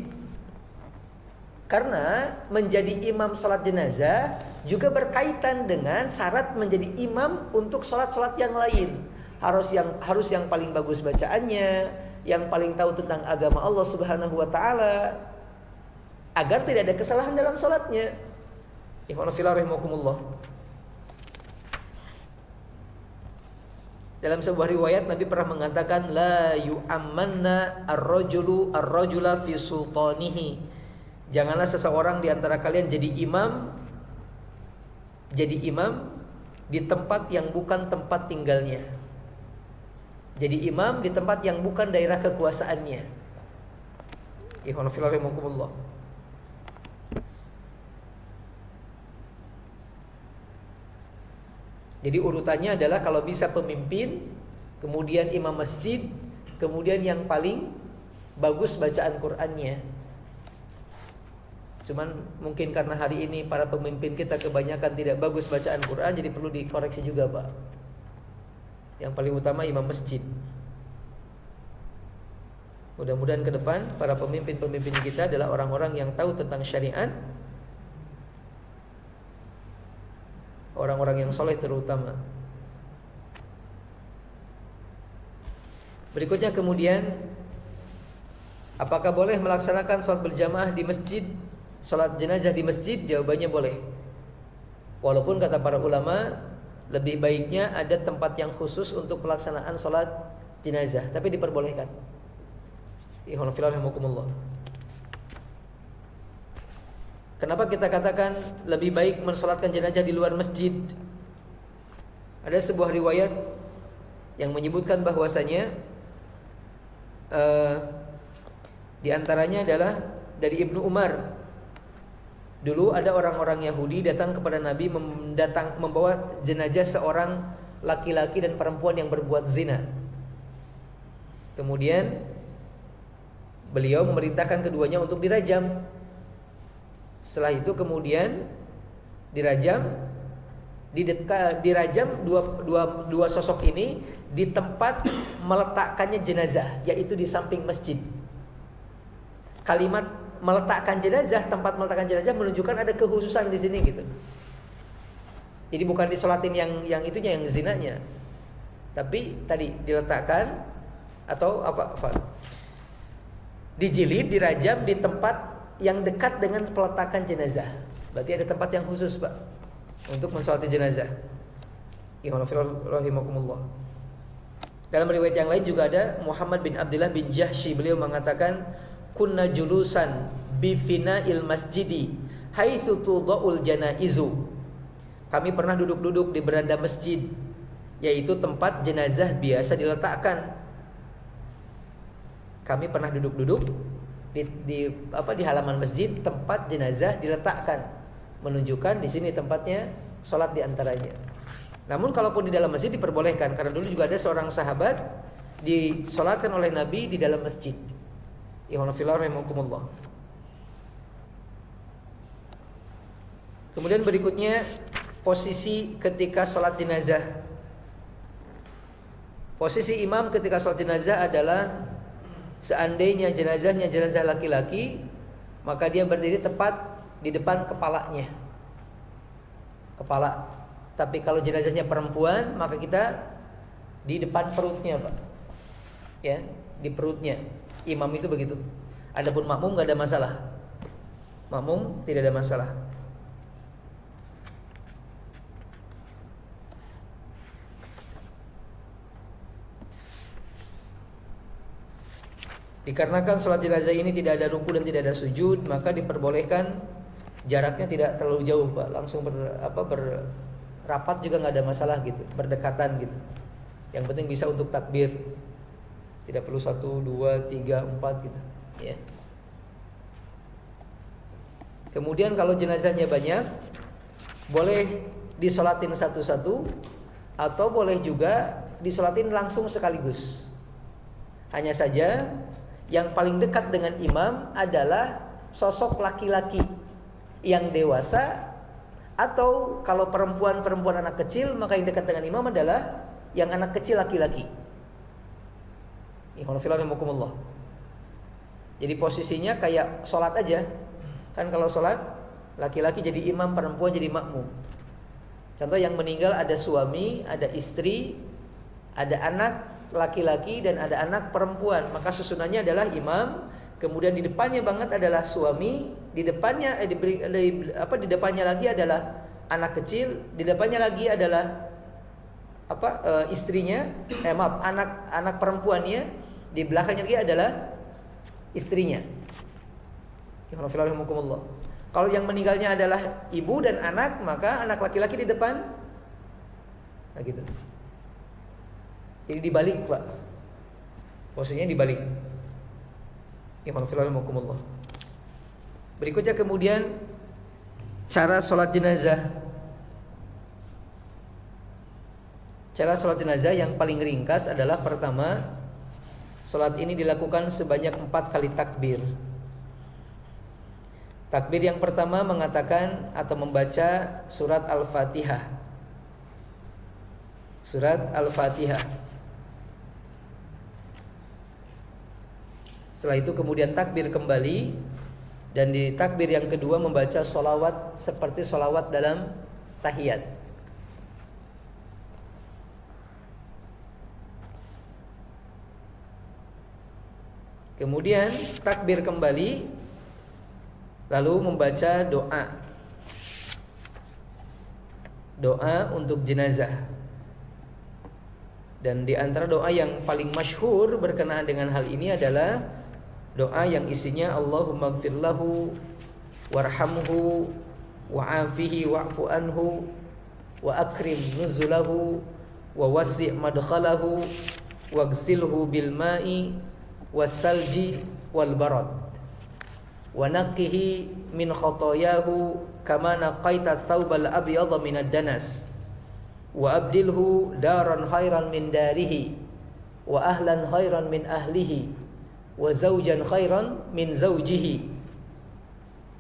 Karena menjadi imam sholat jenazah juga berkaitan dengan syarat menjadi imam untuk sholat-sholat yang lain. Harus yang paling bagus bacaannya, yang paling tahu tentang agama Allah Subhanahu wa taala, agar tidak ada kesalahan dalam sholatnya. Dalam sebuah riwayat Nabi pernah mengatakan, la yu'ammanna ar-rajula fi sultanihi. Janganlah seseorang di antara kalian jadi imam di tempat yang bukan tempat tinggalnya. Jadi imam di tempat yang bukan daerah kekuasaannya. Jadi urutannya adalah kalau bisa pemimpin, kemudian imam masjid, kemudian yang paling bagus bacaan Qur'annya. Cuman mungkin karena hari ini para pemimpin kita kebanyakan tidak bagus bacaan Qur'an, jadi perlu dikoreksi juga, Pak. Yang paling utama imam masjid. Mudah-mudahan ke depan para pemimpin-pemimpin kita adalah orang-orang yang tahu tentang syariat, orang-orang yang soleh terutama. Berikutnya kemudian, apakah boleh melaksanakan sholat berjamaah di masjid, sholat jenazah di masjid? Jawabannya boleh. Walaupun kata para ulama, lebih baiknya ada tempat yang khusus untuk pelaksanaan sholat jenazah, tapi diperbolehkan. Kenapa kita katakan lebih baik mensolatkan jenazah di luar masjid? Ada sebuah riwayat yang menyebutkan bahwasanya di antaranya adalah dari Ibnu Umar. Dulu ada orang-orang Yahudi datang kepada Nabi membawa jenazah seorang laki-laki dan perempuan yang berbuat zina. Kemudian beliau memerintahkan keduanya untuk dirajam. Setelah itu kemudian dirajam dua sosok ini di tempat meletakkannya jenazah, yaitu di samping masjid. Kalimat meletakkan jenazah, tempat meletakkan jenazah menunjukkan ada kekhususan di sini gitu. Jadi bukan disolatin yang itunya, yang zinanya, tapi tadi diletakkan atau apa? Dijilid, dirajam di tempat yang dekat dengan peletakan jenazah. Berarti ada tempat yang khusus, Pak, untuk mensolati jenazah. Rahimakumullah. Dalam riwayat yang lain juga ada Muhammad bin Abdullah bin Jahsy, beliau mengatakan, kunna julusan bi fina'il masjidi haitsu tudha'ul janaizu. Kami pernah duduk-duduk di beranda masjid, yaitu tempat jenazah biasa diletakkan. Kami pernah duduk-duduk di halaman masjid tempat jenazah diletakkan, menunjukkan di sini tempatnya sholat di antaranya. Namun kalaupun di dalam masjid diperbolehkan, karena dulu juga ada seorang sahabat disolatkan oleh Nabi di dalam masjid. Kemudian berikutnya posisi ketika sholat jenazah. Posisi imam ketika sholat jenazah adalah, seandainya jenazahnya jenazah laki-laki, maka dia berdiri tepat di depan kepalanya. Kepala. Tapi kalau jenazahnya perempuan, maka kita di depan perutnya, Pak. Ya, di perutnya. Imam itu begitu. Adapun makmum enggak ada masalah. Makmum tidak ada masalah. Dikarenakan sholat jenazah ini tidak ada ruku dan tidak ada sujud, maka diperbolehkan jaraknya tidak terlalu jauh, Pak. Langsung berrapat juga nggak ada masalah gitu, berdekatan gitu. Yang penting bisa untuk takbir, tidak perlu 1, 2, 3, 4 gitu, ya. Kemudian kalau jenazahnya banyak, boleh disolatin satu-satu, atau boleh juga disolatin langsung sekaligus. Hanya saja yang paling dekat dengan imam adalah sosok laki-laki yang dewasa, atau kalau perempuan anak kecil, maka yang dekat dengan imam adalah yang anak kecil laki-laki. Jadi posisinya kayak sholat aja. Kan kalau sholat, laki-laki jadi imam, perempuan jadi makmum. Contoh, yang meninggal ada suami, ada istri, ada anak laki-laki dan ada anak perempuan, maka susunannya adalah imam, kemudian di depannya banget adalah suami, di depannya di depannya lagi adalah anak kecil, di depannya lagi adalah istrinya, anak perempuannya, di belakangnya lagi adalah istrinya. Kalau yang meninggalnya adalah ibu dan anak, maka anak laki-laki di depan. Nah gitu. Jadi dibalik, Pak. Posisinya dibalik. Berikutnya kemudian cara sholat jenazah. Cara sholat jenazah yang paling ringkas adalah, pertama, sholat ini dilakukan sebanyak 4 kali takbir. Takbir yang pertama mengatakan atau membaca surat Al-Fatihah. Surat Al-Fatihah. Setelah itu kemudian takbir kembali, dan di takbir yang kedua membaca sholawat seperti sholawat dalam tahiyat. Kemudian takbir kembali, lalu membaca doa untuk jenazah. Dan di antara doa yang paling masyhur berkenaan dengan hal ini adalah doa yang isinya Allahumma gfir lahu warhamhu wa'afihi wa'fu anhu wa akrim nuzulahu wa wasi' madkhalahu waghsilhu bil ma'i wassalji wal barad wa naqqihi min khotoyahu kama naqaita thawbal abyadha minad danas wa abdilhu daran khairan min darihi wa ahlan khairan min ahlihi wa zawjan khairan min zawjihi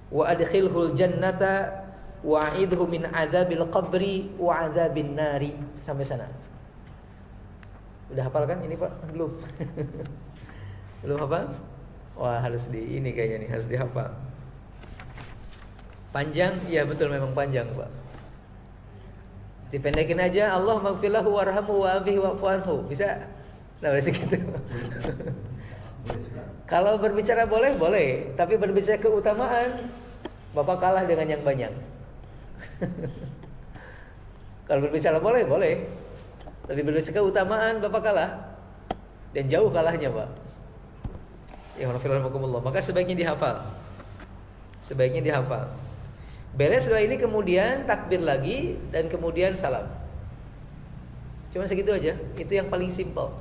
wa adkhilhul jannata wa a'idhu min adzabil qabri wa adzabin nari. Sampai sana. Udah hafal kan ini Pak? Belum. Belum hafal? Wah, harus ini kayaknya nih, harus dihafal. Panjang? Ya betul, memang panjang Pak. Dipendekin aja, Allah maghfirlahu warhamhu wa'afihi wa'fu anhu. Bisa? Nah, segitu. Kalau berbicara boleh, boleh. Tapi berbicara keutamaan, Bapak kalah dengan yang banyak. Kalau berbicara boleh, boleh. Tapi berbicara keutamaan, Bapak kalah. Dan jauh kalahnya Pak. Ya Allah, maka sebaiknya dihafal. Sebaiknya dihafal. Beres doa ini kemudian takbir lagi dan kemudian salam. Cuma segitu aja. Itu yang paling simpel.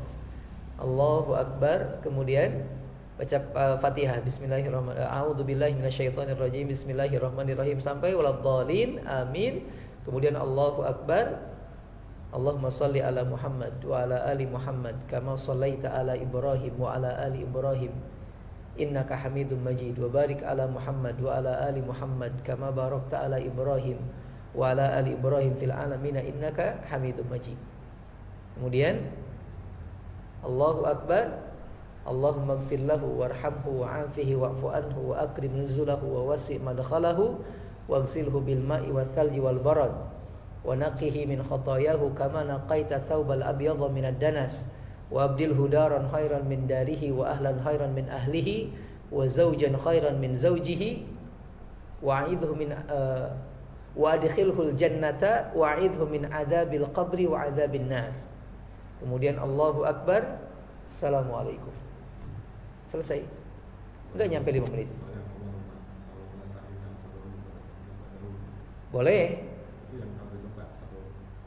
Allahu Akbar, kemudian baca Fatihah. Bismillahirrahmanirrahim. A'udzubillahi minasyaitonirrajim. Bismillahirrahmanirrahim sampai waladhdallin. Amin. Kemudian Allahu Akbar. Allahumma shalli ala Muhammad wa ala ali Muhammad kama shallaita ala Ibrahim wa ala ali Ibrahim innaka Hamidum Majid wa barik ala Muhammad wa ala ali Muhammad kama barakta ala Ibrahim wa ala ali Ibrahim fil alamin innaka Hamidum Majid. Kemudian Allahu Akbar. Allahumma ighfir lahu warhamhu wa'afihi wa'fu anhu wa akrim nuzulahu wa wasi' madkhalahu waghsilhu bil ma'i wath thalji wal barad wa naqihi min khatayahu kama naqaita thawbal abyadha min ad-danas wa abdilhu daran khairan min darihi wa ahlan khairan min ahlihi wa zawjan khairan min zawjihi wa a'idhu min wa adkhilhul jannata wa a'idhu min adzabil qabri wa adzabin nar. Kemudian Allahu Akbar, Assalamualaikum. Selesai. Enggak nyampe 5 menit. Boleh.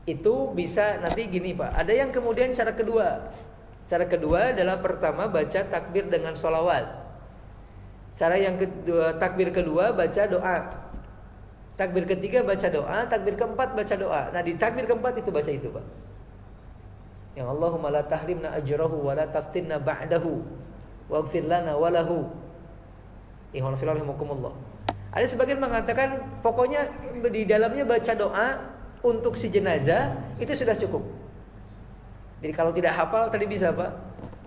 Itu bisa nanti gini Pak. Ada yang kemudian cara kedua. Cara kedua adalah pertama baca takbir dengan sholawat. Cara yang kedua, takbir kedua baca doa. Takbir ketiga baca doa. Takbir keempat baca doa. Nah di takbir keempat itu baca itu Pak. Yang Allahumma la tahrimna ajrahu wa la taftinna ba'dahu waghfir lana wa lahu. Ada sebagian mengatakan pokoknya di dalamnya baca doa untuk si jenazah itu sudah cukup. Jadi kalau tidak hafal tadi bisa Pak.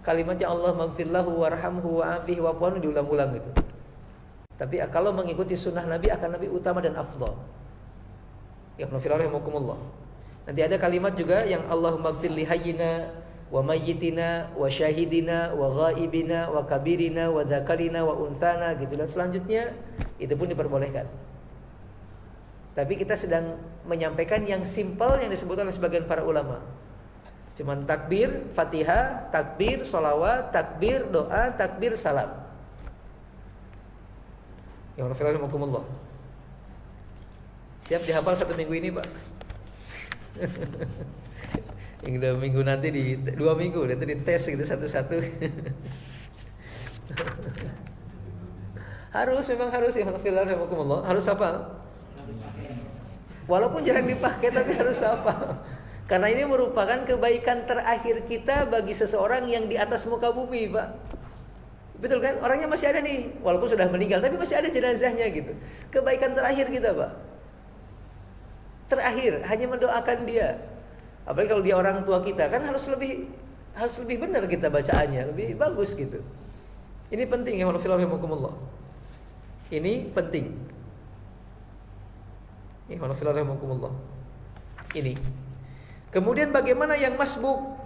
Kalimatnya Allah maghfirlahu warhamhu wa'afihi wa'fu anhu diulang-ulang gitu. Tapi kalau mengikuti sunnah Nabi akan lebih utama dan afdal. Ya rahimahumullah. Nanti ada kalimat juga yang Allahumma ighfir li hayyina wa mayyitina wa syahidina wa ghaibina wa kabirina wa dzakarina wa unthana gitu. Dan selanjutnya itu pun diperbolehkan. Tapi kita sedang menyampaikan yang simpel yang disebutkan oleh sebagian para ulama. Cuman takbir, Fatihah, takbir, sholawat, takbir, doa, takbir, salam. Ya Allah. Siap dihafal 1 minggu ini Pak? Yang 2 minggu nanti 2 minggu nanti dites gitu satu-satu. Memang harus ya Allah. Harus hafal. Walaupun jarang dipakai tapi harus hafal. Karena ini merupakan kebaikan terakhir kita bagi seseorang yang di atas muka bumi, Pak. Betul kan? Orangnya masih ada nih, walaupun sudah meninggal tapi masih ada jenazahnya gitu. Kebaikan terakhir kita, Pak. Terakhir hanya mendoakan dia. Apalagi kalau dia orang tua kita, kan harus lebih benar kita bacaannya, lebih bagus gitu. Ini penting ya, Allah. Ini penting. Ini. Kemudian bagaimana yang masbuk?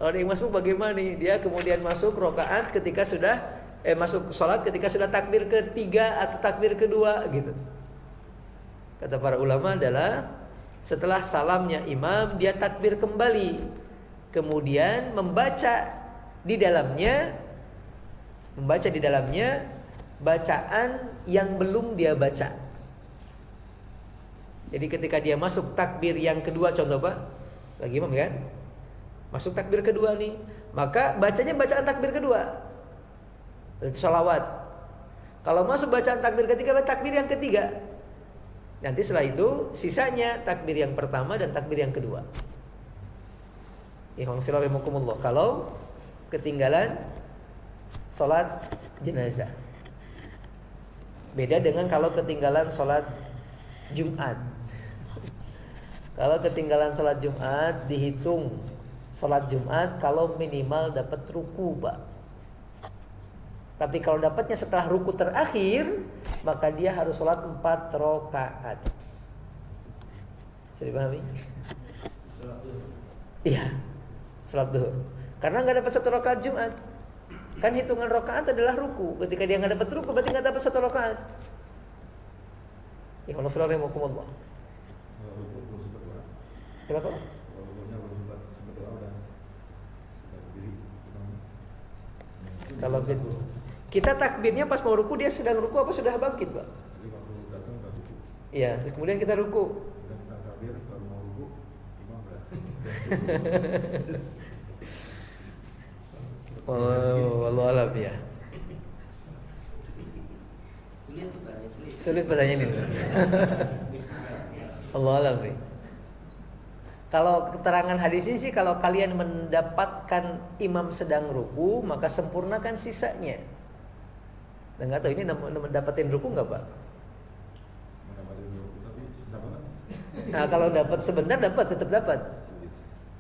Kalau yang masbuk bagaimana nih? Dia kemudian masuk rakaat ketika sudah masuk salat ketika sudah takbir ketiga atau takbir kedua gitu. Kata para ulama adalah setelah salamnya imam dia takbir kembali. Kemudian membaca di dalamnya bacaan yang belum dia baca. Jadi ketika dia masuk takbir yang kedua, contoh Pak, lagi imam kan, masuk takbir kedua nih, maka bacanya bacaan takbir kedua, sholawat. Kalau masuk bacaan takbir ketiga, takbir yang ketiga. Nanti setelah itu sisanya takbir yang pertama dan takbir yang kedua. Kalau ketinggalan sholat jenazah. Beda dengan kalau ketinggalan sholat Jumat. Kalau ketinggalan sholat Jumat dihitung sholat Jumat kalau minimal dapat ruku, Pak. Tapi kalau dapatnya setelah ruku terakhir, maka dia harus sholat 4 rakaat. Bisa dipahami? Iya, sholat duhur. Karena nggak dapat 1 rakaat Jumat. Kan hitungan rakaat adalah ruku. Ketika dia nggak dapat ruku, berarti nggak dapat 1 rakaat. Ya Allah, Alhamdulillah. Kenapa? Kalau kita takbirnya pas mau ruku, dia sedang ruku apa sudah bangkit, Pak? Iya, terus kemudian kita ruku. Wallahu alam ya. Sulit pertanyaan ini. Allah alam nih. Kalau keterangan hadis ini sih, kalau kalian mendapatkan imam sedang ruku, maka sempurnakan sisanya. Dan nggak tahu ini mendapatin ruku nggak, Pak? Nah, kalau dapat sebentar tetap dapat.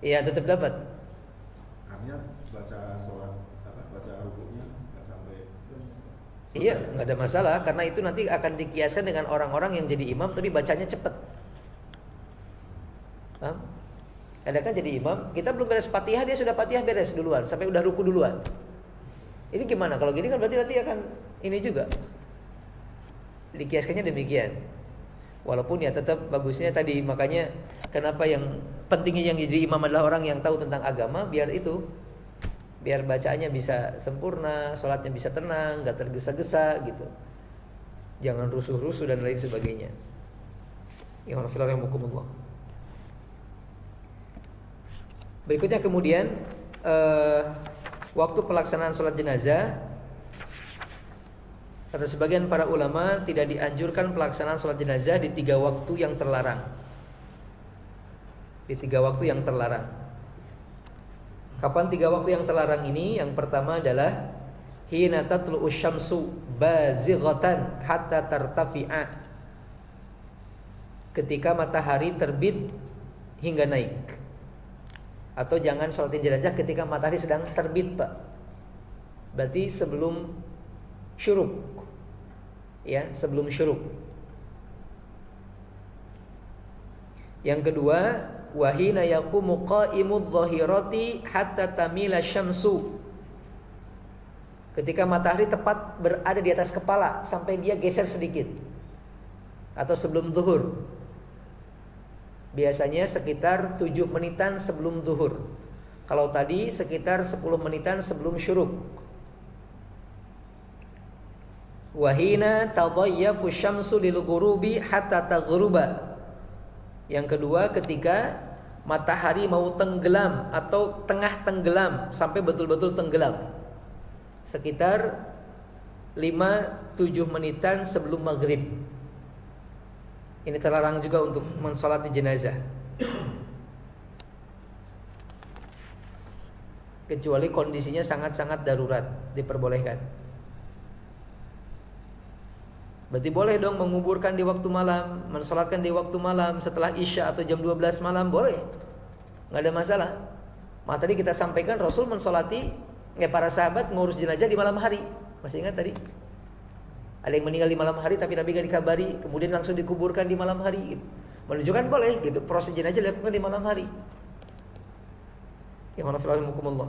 Iya, tetap dapat. Artinya baca rukunya nggak sampai. Iya, nggak ada masalah karena itu nanti akan dikiaskan dengan orang-orang yang jadi imam tapi bacanya cepat. Paham? Ada kan jadi imam, kita belum beres Fatihah, dia sudah Fatihah beres duluan, sampai udah ruku duluan. Ini gimana? Kalau gini kan berarti nanti akan ini juga. Dikiaskannya demikian. Walaupun ya tetap bagusnya tadi, makanya kenapa yang pentingnya yang jadi imam adalah orang yang tahu tentang agama, biar bacaannya bisa sempurna, sholatnya bisa tenang, nggak tergesa-gesa gitu. Jangan rusuh-rusuh dan lain sebagainya. Ya Allah. Berikutnya kemudian waktu pelaksanaan sholat jenazah, kata sebagian para ulama tidak dianjurkan pelaksanaan sholat jenazah di 3 waktu yang terlarang. Di 3 waktu yang terlarang. Kapan 3 waktu yang terlarang ini? Yang pertama adalah hina tatlu'u syamsu bazighatan hatta tartafi'a. Ketika matahari terbit hingga naik. Atau jangan sholatin jenazah ketika matahari sedang terbit, Pak. Berarti sebelum syuruk. Ya, sebelum syuruk. Yang kedua, wahina yaqumu qa'imudh dhahirati hatta tamila syamsu. Ketika matahari tepat berada di atas kepala sampai dia geser sedikit. Atau sebelum zuhur. Biasanya sekitar 7 menitan sebelum zuhur. Kalau tadi sekitar 10 menitan sebelum syuruk. Wahina tadayyafu syamsu lil ghurubi hatta taghruba. Yang kedua, ketika matahari mau tenggelam atau tengah tenggelam sampai betul-betul tenggelam. Sekitar 5-7 menitan sebelum maghrib. Ini terlarang juga untuk mensolati jenazah. Kecuali kondisinya sangat-sangat darurat, diperbolehkan. Berarti boleh dong menguburkan di waktu malam, mensolatkan di waktu malam setelah Isya atau jam 12 malam, boleh. Nggak ada masalah. Maka tadi kita sampaikan Rasul mensolati para sahabat ngurus jenazah di malam hari. Masih ingat tadi? Ada yang meninggal di malam hari tapi Nabi gak dikabari, kemudian langsung dikuburkan di malam hari gitu. Menunjukkan boleh gitu, proses jenazah dilakukan di malam hari. Ya Allah.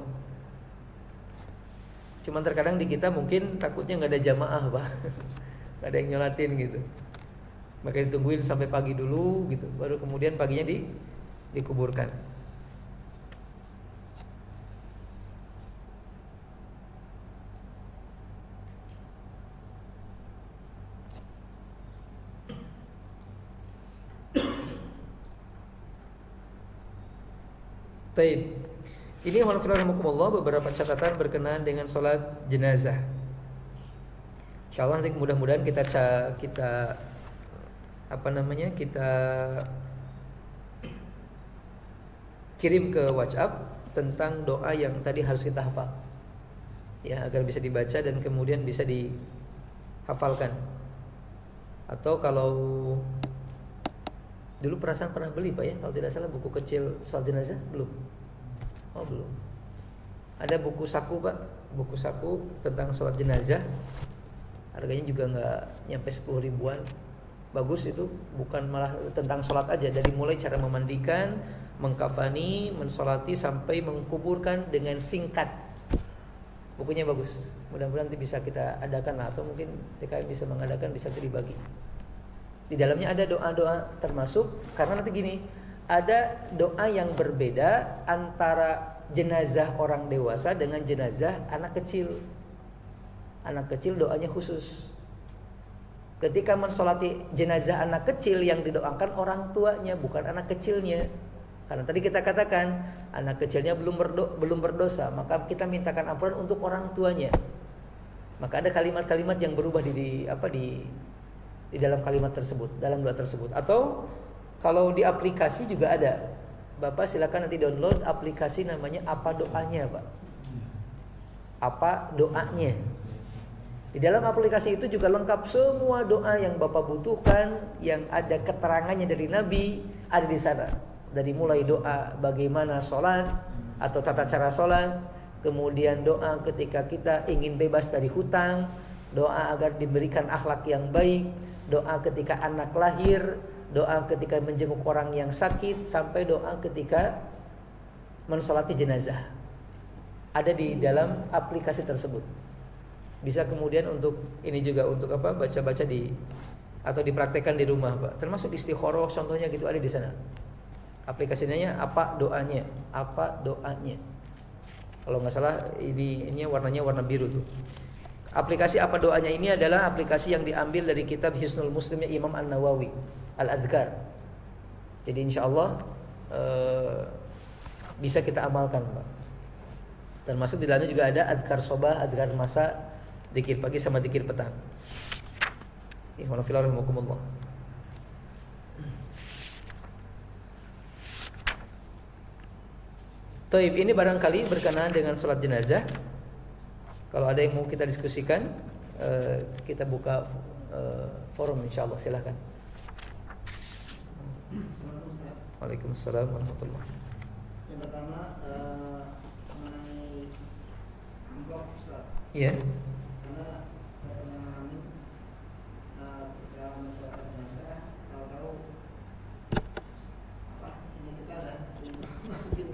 Cuman terkadang di kita mungkin takutnya gak ada jamaah, Pak. Gak ada yang nyolatin gitu. Maka ditungguin sampai pagi dulu gitu, baru kemudian paginya dikuburkan. Taib. Ini alhamdulillah beberapa catatan berkenaan dengan sholat jenazah. Insyaallah nanti mudah-mudahan kita kita kirim ke WhatsApp tentang doa yang tadi harus kita hafal, ya, agar bisa dibaca dan kemudian bisa dihafalkan. Atau kalau dulu perasaan pernah beli Pak ya, kalau tidak salah buku kecil soal jenazah, belum? Oh belum. Ada buku saku Pak, buku saku tentang sholat jenazah. Harganya juga nggak nyampe 10 ribuan. Bagus itu, bukan malah tentang sholat aja, dari mulai cara memandikan, mengkafani, mensolati sampai mengkuburkan dengan singkat. Bukunya bagus. Mudah-mudahan nanti bisa kita adakan atau mungkin DKM bisa mengadakan, bisa dibagi. Di dalamnya ada doa-doa termasuk, karena nanti gini, ada doa yang berbeda antara jenazah orang dewasa dengan jenazah anak kecil. Anak kecil doanya khusus. Ketika mensolati jenazah anak kecil, yang didoakan orang tuanya, bukan anak kecilnya. Karena tadi kita katakan anak kecilnya belum berdosa, maka kita mintakan ampunan untuk orang tuanya. Maka ada kalimat-kalimat yang berubah di dalam kalimat tersebut, dalam doa tersebut. Atau kalau di aplikasi juga ada. Bapak silakan nanti download aplikasi namanya Apa Doanya, Pak. Apa Doanya. Di dalam aplikasi itu juga lengkap semua doa yang Bapak butuhkan, yang ada keterangannya dari Nabi, ada di sana. Dari mulai doa bagaimana sholat atau tata cara sholat, kemudian doa ketika kita ingin bebas dari hutang, doa agar diberikan akhlak yang baik, doa ketika anak lahir, doa ketika menjenguk orang yang sakit, sampai doa ketika mensolati jenazah. Ada di dalam aplikasi tersebut. Bisa kemudian untuk ini juga untuk baca-baca atau dipraktekkan di rumah, Pak. Termasuk istikharah contohnya gitu ada di sana. Aplikasinya Apa Doanya, Apa Doanya. Kalau nggak salah ini warnanya warna biru tuh. Aplikasi Apa Doanya ini adalah aplikasi yang diambil dari kitab Hisnul Muslimnya Imam An-Nawawi, Al-Adhkar. Jadi insyaallah bisa kita amalkan, Pak. Termasuk di dalamnya juga ada adhkar sobah, adhkar masa, dzikir pagi sama dzikir petang. Alhamdulillah. Taib, ini barangkali berkenaan dengan sholat jenazah. Kalau ada yang mau kita diskusikan, kita buka forum insyaallah, silakan. Waalaikumsalam warahmatullahi. Yang pertama mengenai amplop, Ustaz. Iya. Karena saya pernah mengalami ketika masyarakat jenazah, tahu-tahu ini kita udah masukin.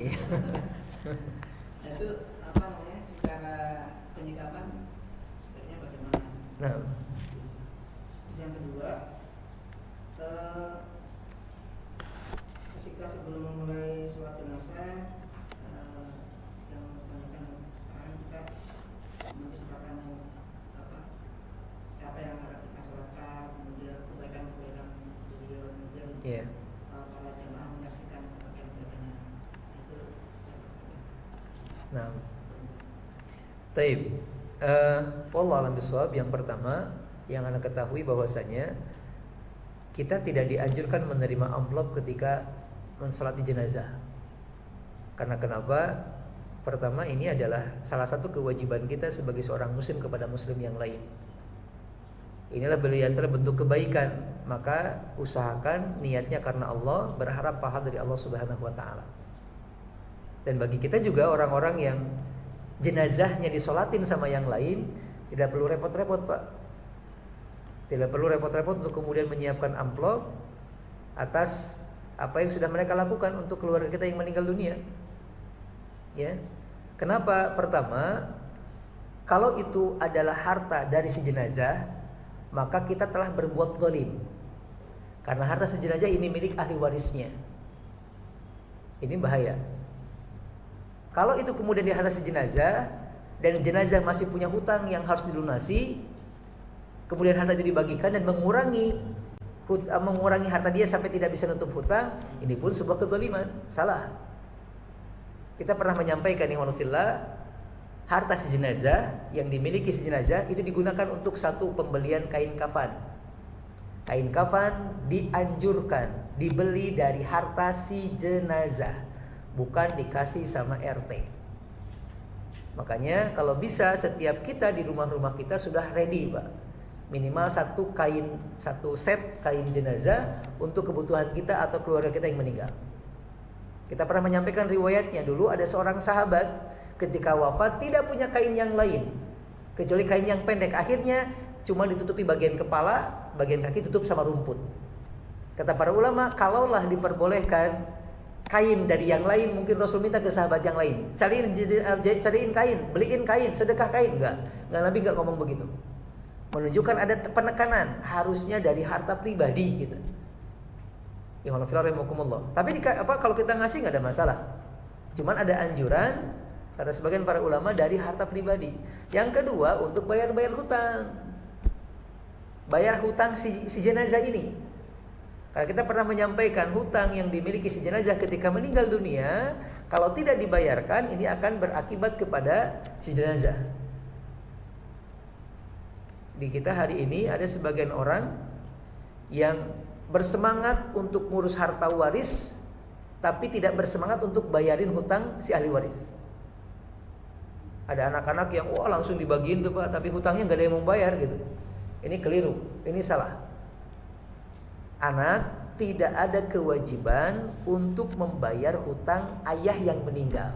Nah, itu secara penyikapan sebaiknya bagaimana? Nah. Terus yang kedua, ketika sebelum memulai sholat jenazah, yang kebanyakan sekarang kita menceritakan siapa yang akan kita sholatkan, kemudian kebaikan-kebaikan beliau, kemudian para jemaah menyaksikan kebaikan-kebaikannya. Itu Nah, taib. Wallahu a'lam bishawab. Yang pertama, yang Anda ketahui bahwasanya kita tidak dianjurkan menerima amplop ketika mensolati jenazah. Karena kenapa? Pertama, ini adalah salah satu kewajiban kita sebagai seorang muslim kepada muslim yang lain. Inilah beliau antara bentuk kebaikan, maka usahakan niatnya karena Allah, berharap pahala dari Allah Subhanahu wa taala. Dan bagi kita juga orang-orang yang jenazahnya disolatin sama yang lain, tidak perlu repot-repot, Pak. Tidak perlu repot-repot untuk kemudian menyiapkan amplop atas apa yang sudah mereka lakukan untuk keluarga kita yang meninggal dunia. Ya. Kenapa? Pertama, kalau itu adalah harta dari si jenazah, maka kita telah berbuat zalim. Karena harta si jenazah ini milik ahli warisnya. Ini bahaya. Kalau itu kemudian diharasi jenazah dan jenazah masih punya hutang yang harus dilunasi, kemudian harta itu dibagikan dan mengurangi harta dia sampai tidak bisa nutup hutang, ini pun sebuah kezaliman, salah. Kita pernah menyampaikan harta si jenazah yang dimiliki si jenazah itu digunakan untuk satu pembelian kain kafan. Kain kafan dianjurkan dibeli dari harta si jenazah, bukan dikasih sama RT. Makanya kalau bisa setiap kita di rumah-rumah kita sudah ready, Pak. Minimal satu set kain jenazah untuk kebutuhan kita atau keluarga kita yang meninggal. Kita pernah menyampaikan riwayatnya, dulu ada seorang sahabat ketika wafat tidak punya kain yang lain kecuali kain yang pendek. Akhirnya cuma ditutupi bagian kepala, bagian kaki tutup sama rumput. Kata para ulama, kalaulah diperbolehkan kain dari yang lain, mungkin Rasul minta ke sahabat yang lain, cariin kain, beliin kain, sedekah kain. Enggak, Nabi enggak ngomong begitu. Menunjukkan ada penekanan, harusnya dari harta pribadi gitu. Tapi kalau kita ngasih nggak ada masalah. Cuman ada anjuran kata sebagian para ulama dari harta pribadi. Yang kedua untuk bayar hutang. Bayar hutang si jenazah ini. Karena kita pernah menyampaikan hutang yang dimiliki si jenazah ketika meninggal dunia, kalau tidak dibayarkan ini akan berakibat kepada si jenazah. Di kita hari ini ada sebagian orang yang bersemangat untuk ngurus harta waris, tapi tidak bersemangat untuk bayarin hutang si ahli waris. Ada anak-anak yang langsung dibagiin tuh Pak, tapi hutangnya nggak ada yang mau bayar gitu. Ini keliru, ini salah. Anak tidak ada kewajiban untuk membayar hutang ayah yang meninggal.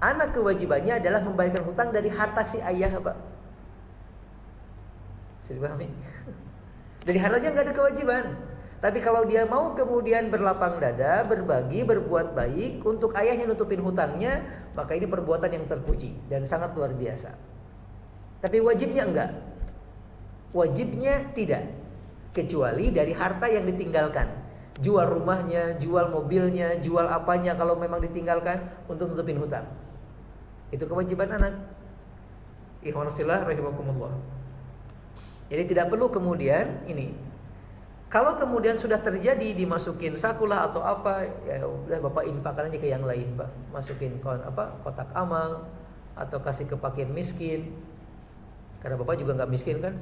Anak kewajibannya adalah membayarkan hutang dari harta si ayah, Pak. Bisa dipahami? Dari hartanya nggak ada kewajiban. Tapi kalau dia mau kemudian berlapang dada, berbagi, berbuat baik untuk ayahnya nutupin hutangnya, maka ini perbuatan yang terpuji dan sangat luar biasa. Tapi wajibnya enggak. Wajibnya tidak. Kecuali dari harta yang ditinggalkan. Jual rumahnya, jual mobilnya, jual apanya kalau memang ditinggalkan untuk nutupin hutang. Itu kewajiban anak. Ikhwan fillah rahimakumullah. Jadi tidak perlu kemudian ini. Kalau kemudian sudah terjadi dimasukin sakulah atau apa, ya udah Bapak infakkan aja ke yang lain, Pak. Masukin kotak amal atau kasih ke fakir miskin. Karena Bapak juga nggak miskin kan?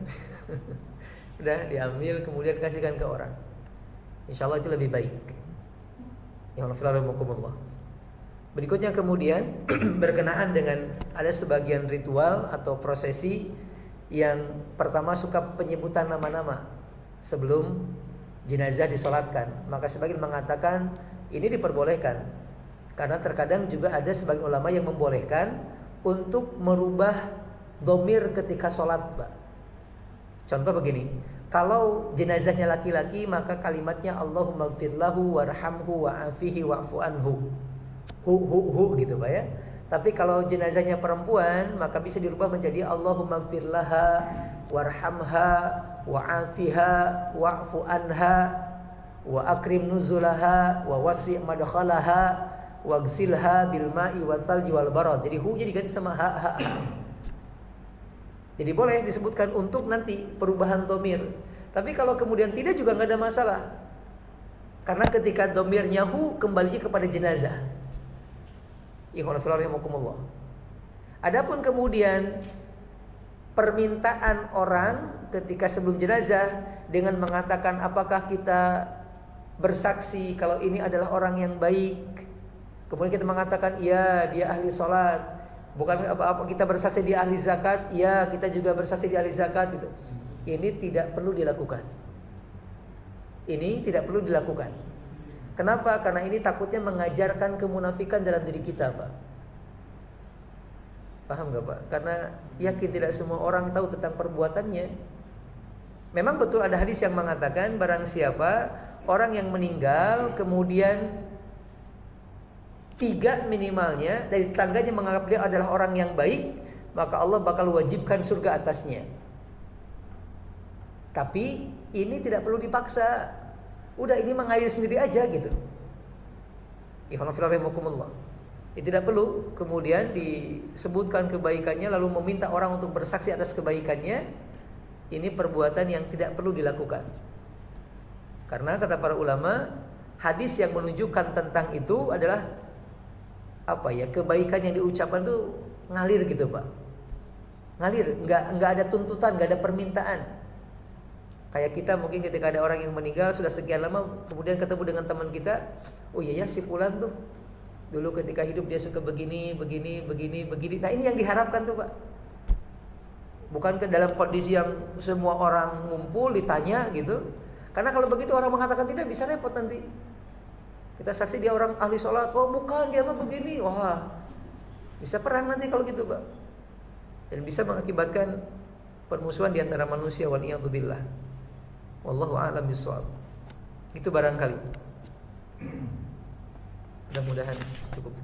Udah diambil kemudian kasihkan ke orang. Insyaallah itu lebih baik. Ya Allah. Berikutnya kemudian berkenaan dengan ada sebagian ritual atau prosesi yang pertama suka penyebutan nama-nama sebelum jenazah disolatkan. Maka sebagian mengatakan ini diperbolehkan, karena terkadang juga ada sebagian ulama yang membolehkan untuk merubah dhamir ketika solat, Pak. Contoh begini, kalau jenazahnya laki-laki maka kalimatnya Allahumma gfirlahu warhamhu wa'afihi wa'fu anhu. Hu gitu Pak ya. Tapi kalau jenazahnya perempuan maka bisa dirubah menjadi Allahumma gfirlaha warhamha wa'afiha wa'fu anha wa akrim nuzulaha wa wasi' madkhalaha waghsilha bil ma'i wal thalji wal barad. Jadi hu-nya diganti sama ha. Jadi boleh disebutkan untuk nanti perubahan dhamir. Tapi kalau kemudian tidak juga nggak ada masalah. Karena ketika dhamirnya hu kembalinya kepada jenazah. Adapun kemudian permintaan orang ketika sebelum jenazah dengan mengatakan apakah kita bersaksi kalau ini adalah orang yang baik. Kemudian kita mengatakan iya dia ahli sholat. Bukan apa-apa kita bersaksi dia ahli zakat. Iya kita juga bersaksi dia ahli zakat gitu. Ini tidak perlu dilakukan. Ini tidak perlu dilakukan. Kenapa? Karena ini takutnya mengajarkan kemunafikan dalam diri kita, Pak. Paham gak Pak? Karena yakin tidak semua orang tahu tentang perbuatannya. Memang betul ada hadis yang mengatakan barang siapa orang yang meninggal kemudian 3 minimalnya dari tetangganya menganggap dia adalah orang yang baik, maka Allah bakal wajibkan surga atasnya. Tapi ini tidak perlu dipaksa. Udah ini mengalir sendiri aja gitu. Tidak perlu kemudian disebutkan kebaikannya lalu meminta orang untuk bersaksi atas kebaikannya. Ini perbuatan yang tidak perlu dilakukan. Karena kata para ulama, hadis yang menunjukkan tentang itu adalah kebaikan yang diucapkan itu ngalir gitu, Pak. Ngalir, enggak ada tuntutan, enggak ada permintaan. Kayak kita mungkin ketika ada orang yang meninggal sudah sekian lama, kemudian ketemu dengan teman kita, oh iya ya si fulan tuh dulu ketika hidup dia suka begini. Nah ini yang diharapkan tuh Pak. Bukan ke dalam kondisi yang semua orang ngumpul ditanya gitu. Karena kalau begitu orang mengatakan tidak, bisa repot nanti. Kita saksi dia orang ahli sholat, oh bukan dia mah begini, wah bisa perang nanti kalau gitu Pak. Dan bisa mengakibatkan permusuhan di antara manusia, waliyadzubillah. Wallahu a'lam bishawab. Itu barangkali. Mudah-mudahan cukup.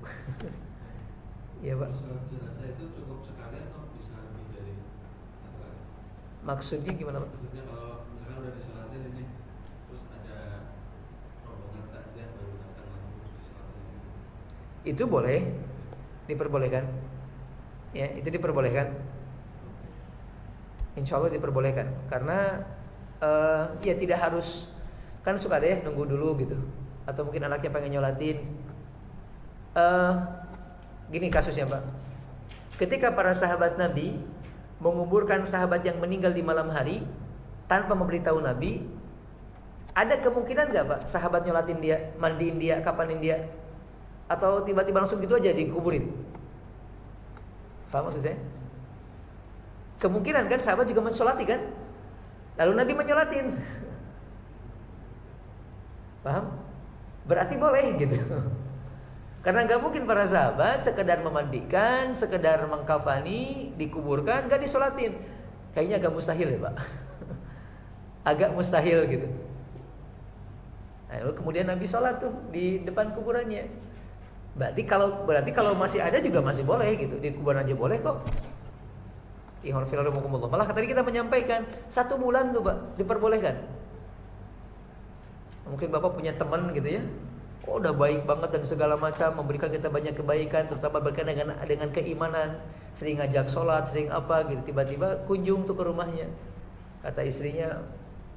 Iya Pak. Sholat jenazah itu cukup sekali atau bisa lebih dari satu kali? Maksudnya gimana Pak? Maksudnya kalau misalkan udah disolatin ini, terus ada rombongan takziah baru datang lagi terus disolatin ini. Itu boleh, diperbolehkan. Ya, itu diperbolehkan. Insya Allah diperbolehkan. Karena ya tidak harus, kan suka ada ya nunggu dulu gitu. Atau mungkin anaknya pengen nyolatin. Gini kasusnya Pak. Ketika para sahabat Nabi menguburkan sahabat yang meninggal di malam hari tanpa memberitahu Nabi, ada kemungkinan gak Pak sahabat nyolatin dia, mandiin dia, kapanin dia, atau tiba-tiba langsung gitu aja dikuburin? Paham maksud saya? Kemungkinan kan sahabat juga mensolati kan, lalu Nabi menyolatin. Paham? Berarti boleh gitu. Karena gak mungkin para sahabat sekedar memandikan, sekedar mengkafani, dikuburkan, gak disolatin. Kayaknya agak mustahil ya Pak. Agak mustahil gitu. Nah, lalu kemudian Nabi sholat tuh di depan kuburannya. Berarti kalau masih ada juga masih boleh gitu. Di kuburan aja boleh kok. Malah tadi kita menyampaikan 1 bulan tuh Pak diperbolehkan. Mungkin Bapak punya teman gitu ya, oh udah baik banget dan segala macam, memberikan kita banyak kebaikan, terutama berkaitan dengan keimanan, sering ngajak sholat, sering apa gitu. Tiba-tiba kunjung tuh ke rumahnya, kata istrinya,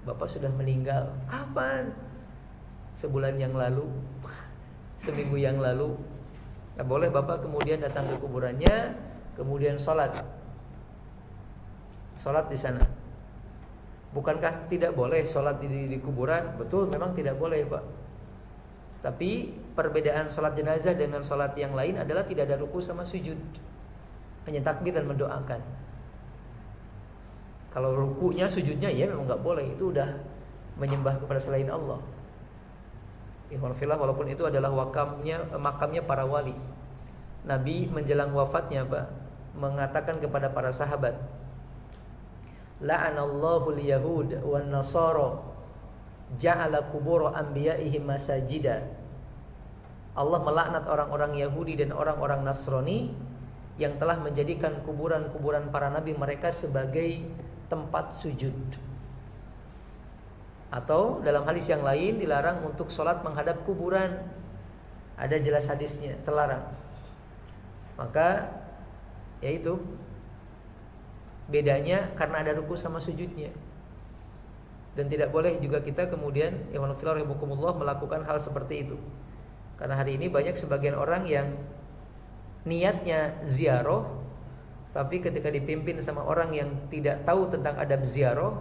Bapak sudah meninggal. Kapan? Sebulan yang lalu, seminggu yang lalu. Nah, boleh Bapak kemudian datang ke kuburannya, kemudian sholat di sana. Bukankah tidak boleh sholat di kuburan? Betul, memang tidak boleh Pak. Tapi perbedaan sholat jenazah dengan sholat yang lain adalah tidak ada ruku sama sujud, hanya takbir dan mendoakan. Kalau rukunya, sujudnya ya memang nggak boleh, itu udah menyembah kepada selain Allah. Ikhwanillah, walaupun itu adalah makamnya para wali. Nabi menjelang wafatnya Pak mengatakan kepada para sahabat, la'anallahu al-yahud wan nasara ja'ala kubur anbiya'ihim masajida. Allah melaknat orang-orang Yahudi dan orang-orang Nasrani yang telah menjadikan kuburan-kuburan para nabi mereka sebagai tempat sujud. Atau dalam hadis yang lain dilarang untuk sholat menghadap kuburan. Ada jelas hadisnya, terlarang. Maka yaitu bedanya karena ada ruku sama sujudnya. Dan tidak boleh juga kita kemudian melakukan hal seperti itu. Karena hari ini banyak sebagian orang yang niatnya ziarah, tapi ketika dipimpin sama orang yang tidak tahu tentang adab ziarah,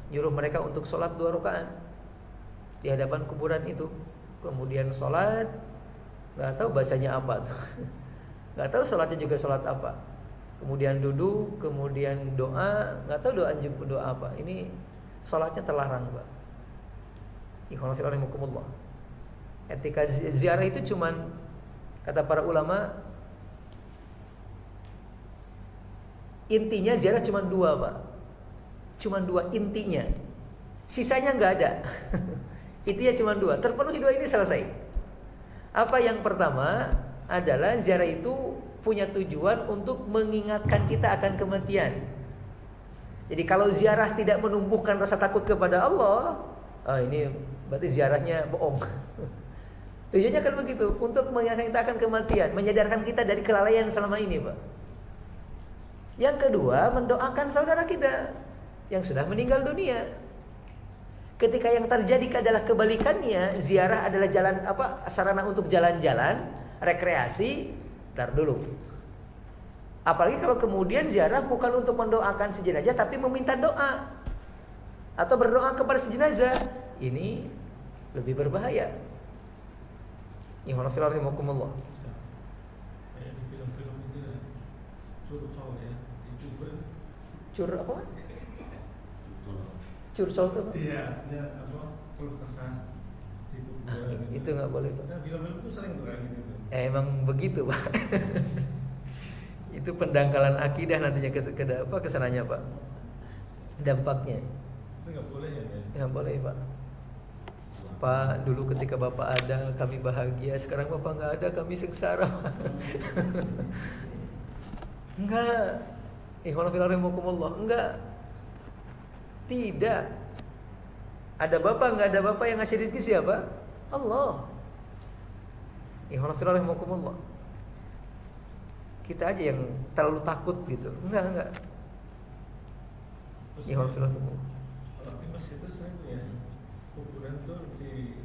nyuruh mereka untuk sholat 2 rakaat di hadapan kuburan itu. Kemudian sholat, gak tahu bacanya apa tuh. Gak tahu sholatnya juga sholat apa. Kemudian duduk, kemudian doa, nggak tahu doa apa. Ini sholatnya terlarang Pak. Ikhwanillah. Etika ziarah itu cuman, kata para ulama, intinya ziarah cuma 2 Pak. Cuma 2 intinya. Sisanya nggak ada. Intinya cuma 2. Terpenuhi 2 ini selesai. Apa yang pertama adalah ziarah itu punya tujuan untuk mengingatkan kita akan kematian. Jadi kalau ziarah tidak menumbuhkan rasa takut kepada Allah, ini berarti ziarahnya bohong. Tujuannya kan begitu, untuk mengingatkan kita akan kematian, menyadarkan kita dari kelalaian selama ini Pak. Yang kedua, mendoakan saudara kita yang sudah meninggal dunia. Ketika yang terjadi adalah kebalikannya, ziarah adalah jalan sarana untuk jalan-jalan, rekreasi. Ntar dulu. Apalagi kalau kemudian ziarah bukan untuk mendoakan si jenazah tapi meminta doa. atau berdoa kepada si jenazah, ini lebih berbahaya. Rahimakumullah. Kayak di film-film itu ya, curcol ya, YouTuber. Cur apa? Betul. Curcol itu apa? Iya, dia apa? Keluh kesah di kuburan. Itu nggak boleh, Pak. Nah, film-film itu sering tuh kayak gitu. Emang begitu, Pak. Itu pendangkalan akidah nantinya kesananya, Pak. Dampaknya. Itu nggak boleh ya, Pak? Nggak boleh, Pak. Pak, dulu ketika Bapak ada kami bahagia, sekarang Bapak nggak ada kami sengsara. Enggak. Enggak. Tidak. Ada Bapak, nggak ada Bapak yang ngasih rezeki siapa? Allah. Kita aja yang terlalu takut gitu. Enggak. Kalau di masjid itu sering tuh ya, kuburan tuh di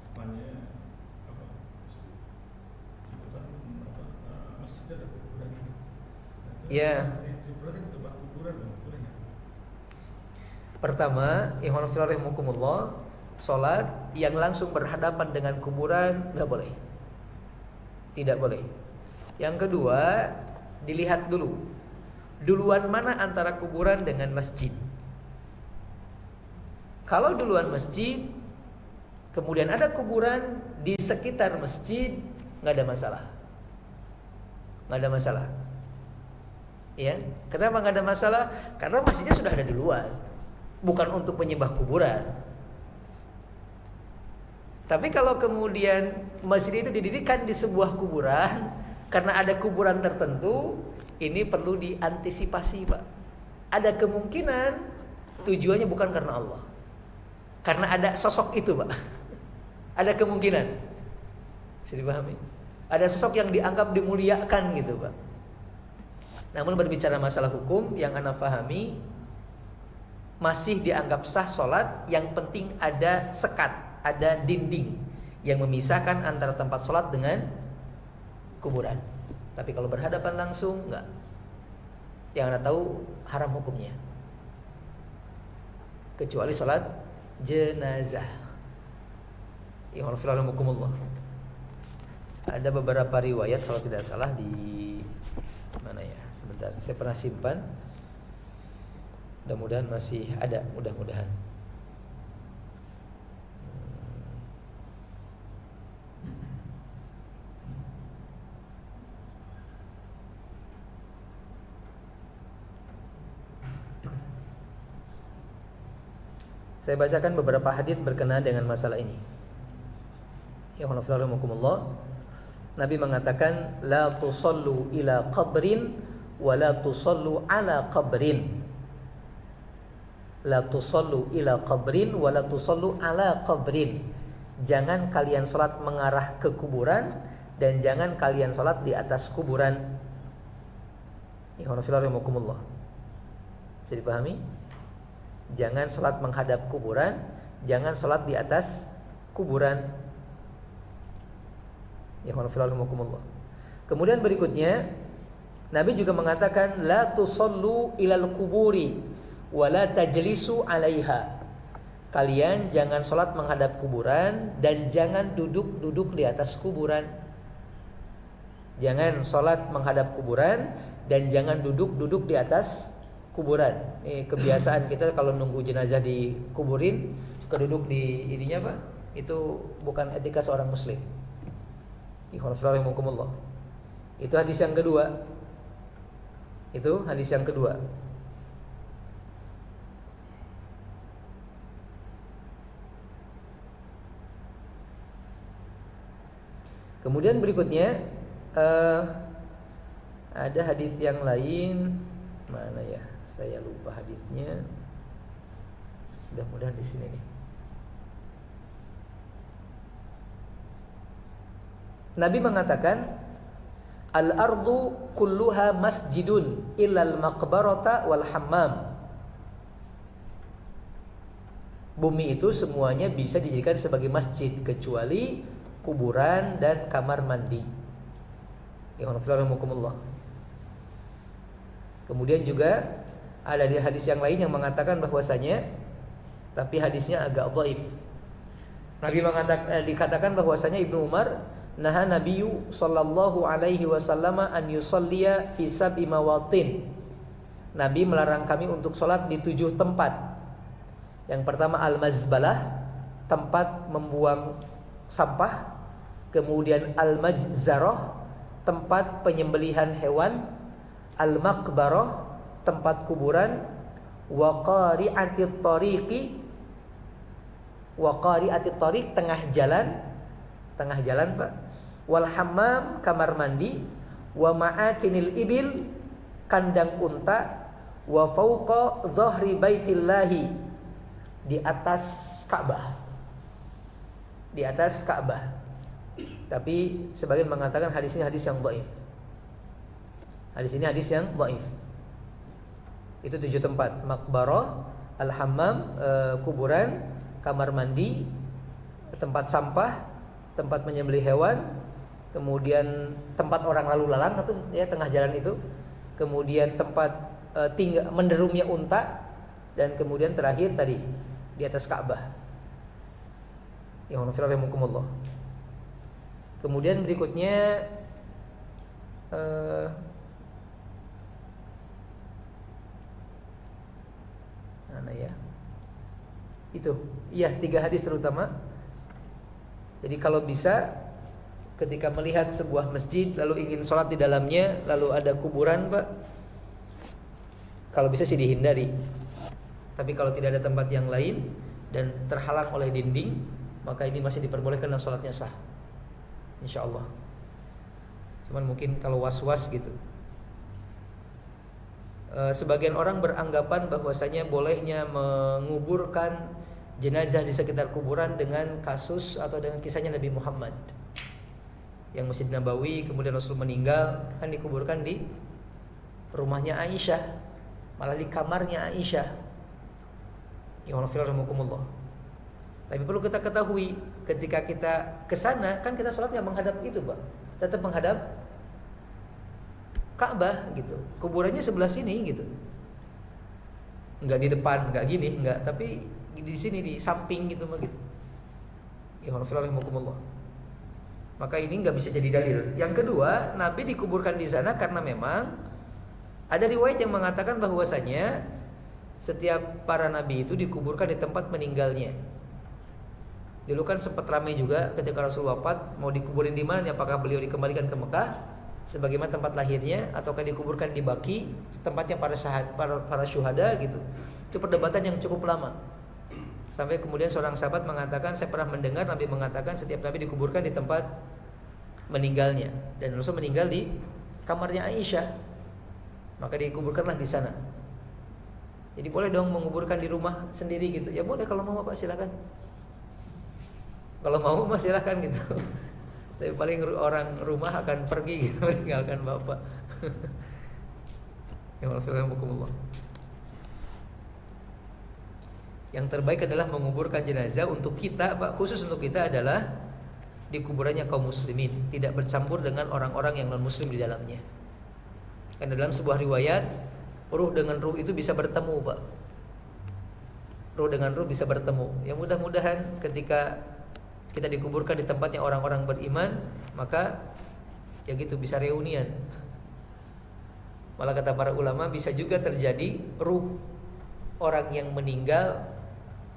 depannya apa? Di depan apa? Masjid ada kuburan. Iya. Berarti di depan kuburan dong, boleh nggak? Pertama, sholat yang langsung berhadapan dengan kuburan nggak boleh, tidak boleh. Yang kedua, dilihat dulu duluan mana antara kuburan dengan masjid. Kalau duluan masjid, kemudian ada kuburan di sekitar masjid, nggak ada masalah, ya. Kenapa nggak ada masalah? Karena masjidnya sudah ada duluan, bukan untuk penyembah kuburan. Tapi kalau kemudian masjid itu didirikan di sebuah kuburan karena ada kuburan tertentu, ini perlu diantisipasi, Pak. Ada kemungkinan tujuannya bukan karena Allah, karena ada sosok itu, Pak. Ada kemungkinan, bisa dipahami. Ada sosok yang dianggap dimuliakan gitu, Pak. Namun berbicara masalah hukum, yang ana pahami masih dianggap sah sholat. Yang penting ada sekat, ada dinding yang memisahkan antara tempat sholat dengan kuburan. Tapi kalau berhadapan langsung enggak. Yang anda tahu haram hukumnya, kecuali sholat jenazah. Ada beberapa riwayat kalau tidak salah di mana ya? Sebentar, saya pernah simpan. Mudah-mudahan masih ada, mudah-mudahan. Saya bacakan beberapa hadis berkenaan dengan masalah ini. Ya Allah, Nabi mengatakan, la tusallu ila qabrin wa la tusallu ala qabrin. La tusallu ila qabrin wa la tusallu ala qabrin. Jangan kalian salat mengarah ke kuburan dan jangan kalian salat di atas kuburan. Ya Allah, bisa dipahami? Jangan sholat menghadap kuburan, jangan sholat di atas kuburan. Ya Allah. Kemudian berikutnya, Nabi juga mengatakan, la tusallu ilal kuburi wa la tajlisu alaiha. Kalian jangan sholat menghadap kuburan dan jangan duduk-duduk di atas kuburan. Jangan sholat menghadap kuburan dan jangan duduk-duduk di atas kuburan. Ini kebiasaan kita kalau nunggu jenazah dikuburin suka duduk di ininya, Pak. Itu bukan etika seorang muslim. Itu hadis yang kedua. Kemudian berikutnya ada hadis yang lain, mana ya? Saya lupa hadisnya. Mudah-mudahan di sini nih. Nabi mengatakan, al-ardu kulluha masjidun illal maqbarata wal hammam. Bumi itu semuanya bisa dijadikan sebagai masjid kecuali kuburan dan kamar mandi. Kemudian juga ada di hadis yang lain yang mengatakan bahwasanya tapi hadisnya agak dhaif. Nabi dikatakan bahwasanya Ibnu Umar naha Nabiyyu sallallahu alaihi wasallam an yusalliya fi sab'i mawatin. Nabi melarang kami untuk sholat di 7 tempat. Yang pertama al-mazbalah, tempat membuang sampah. Kemudian al-majzarah, tempat penyembelihan hewan. Al-maqbarah, tempat kuburan. Wa qari'atit tariqi, wa qari'atit tariq, tengah jalan Pak. Wal hammam, kamar mandi. Wa ma'atinil ibil, kandang unta. Wa fauqa dhahri baitillahi, di atas Ka'bah. Di atas Ka'bah. Tapi sebagian mengatakan hadis ini hadis yang dhaif. Hadis ini hadis yang dhaif. Itu 7 tempat: makbarah, al-hammam, kuburan, kamar mandi, tempat sampah, tempat menyembelih hewan, kemudian tempat orang lalu lalang itu ya, tengah jalan itu, kemudian tempat tinggal menderumnya unta, dan kemudian terakhir tadi di atas Ka'bah. Ya Allah. Kemudian berikutnya mana ya? Itu, iya 3 hadis terutama. Jadi kalau bisa ketika melihat sebuah masjid lalu ingin sholat di dalamnya, lalu ada kuburan Pak, kalau bisa sih dihindari. Tapi kalau tidak ada tempat yang lain dan terhalang oleh dinding, maka ini masih diperbolehkan dan sholatnya sah, insya Allah. Cuman mungkin kalau was-was gitu. Sebagian orang beranggapan bahwasanya bolehnya menguburkan jenazah di sekitar kuburan dengan kasus atau dengan kisahnya Nabi Muhammad yang Masjid Nabawi, kemudian Rasul meninggal kan dikuburkan di rumahnya Aisyah, malah di kamarnya Aisyah. Ya Allah. Tapi perlu kita ketahui, ketika kita ke sana kan kita sholat nggak menghadap itu Pak, tetap menghadap Ka'bah gitu. Kuburannya sebelah sini gitu. Enggak di depan, enggak gini, enggak, tapi di sini di samping gitu mah gitu. Ya Allah. Maka ini enggak bisa jadi dalil. Yang kedua, Nabi dikuburkan di sana karena memang ada riwayat yang mengatakan bahwasanya setiap para nabi itu dikuburkan di tempat meninggalnya. Dulu kan sempat ramai juga ketika Rasul wafat, mau dikuburin di mana? Apakah beliau dikembalikan ke Mekah sebagaimana tempat lahirnya, ataukah dikuburkan di Baqi, tempatnya para syuhada gitu. Itu perdebatan yang cukup lama. Sampai kemudian seorang sahabat mengatakan, saya pernah mendengar Nabi mengatakan setiap nabi dikuburkan di tempat meninggalnya, dan Rasul meninggal di kamarnya Aisyah, maka dikuburkanlah di sana. Jadi boleh dong menguburkan di rumah sendiri gitu. Ya boleh kalau mau Pak, silakan. Kalau mau Mas silakan gitu. Tapi paling orang rumah akan pergi gitu, meninggalkan bapak. Yang terbaik adalah menguburkan jenazah untuk kita Pak, khusus untuk kita adalah di kuburannya kaum muslimin, tidak bercampur dengan orang-orang yang non muslim di dalamnya. Karena dalam sebuah riwayat, ruh dengan ruh itu bisa bertemu Pak. Ruh dengan ruh bisa bertemu. Ya mudah-mudahan ketika kita dikuburkan di tempatnya orang-orang beriman, maka ya gitu bisa reunian. Malah kata para ulama bisa juga terjadi ruh orang yang meninggal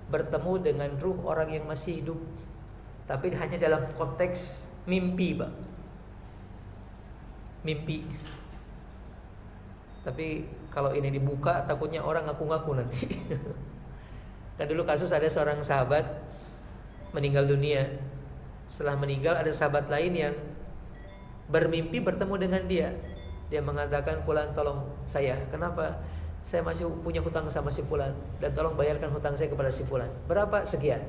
bertemu dengan ruh orang yang masih hidup, tapi hanya dalam konteks mimpi Pak. Mimpi. Tapi kalau ini dibuka takutnya orang ngaku-ngaku nanti. Kan dulu kasus ada seorang sahabat meninggal dunia. Setelah meninggal ada sahabat lain yang bermimpi bertemu dengan dia. Dia mengatakan, "Fulan tolong saya. Kenapa? Saya masih punya hutang sama si Fulan, dan tolong bayarkan hutang saya kepada si Fulan. Berapa? Sekian."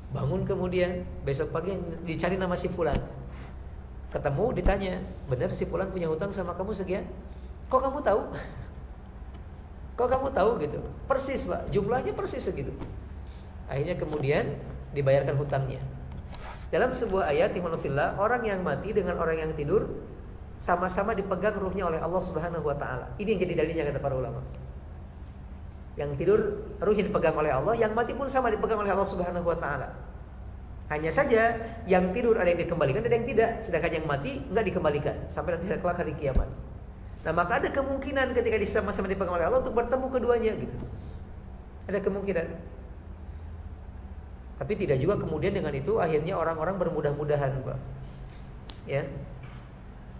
Bangun kemudian, besok pagi dicari nama si Fulan. Ketemu, ditanya, "Benar si Fulan punya hutang sama kamu sekian? Kok kamu tahu?" "Kok kamu tahu?" gitu. Persis Pak, jumlahnya persis segitu. Akhirnya kemudian dibayarkan hutangnya. Dalam sebuah ayat, ikhwanullah, orang yang mati dengan orang yang tidur sama-sama dipegang ruhnya oleh Allah Subhanahu wa taala. Ini yang jadi dalilnya kata para ulama. Yang tidur ruhnya dipegang oleh Allah, yang mati pun sama dipegang oleh Allah Subhanahu wa taala. Hanya saja yang tidur ada yang dikembalikan, ada yang tidak. Sedangkan yang mati enggak dikembalikan sampai nanti kelak hari kiamat. Nah, maka ada kemungkinan ketika sama-sama dipegang oleh Allah untuk bertemu keduanya gitu. Ada kemungkinan. Tapi tidak juga kemudian dengan itu akhirnya orang-orang bermudah-mudahan, Pak. Ya.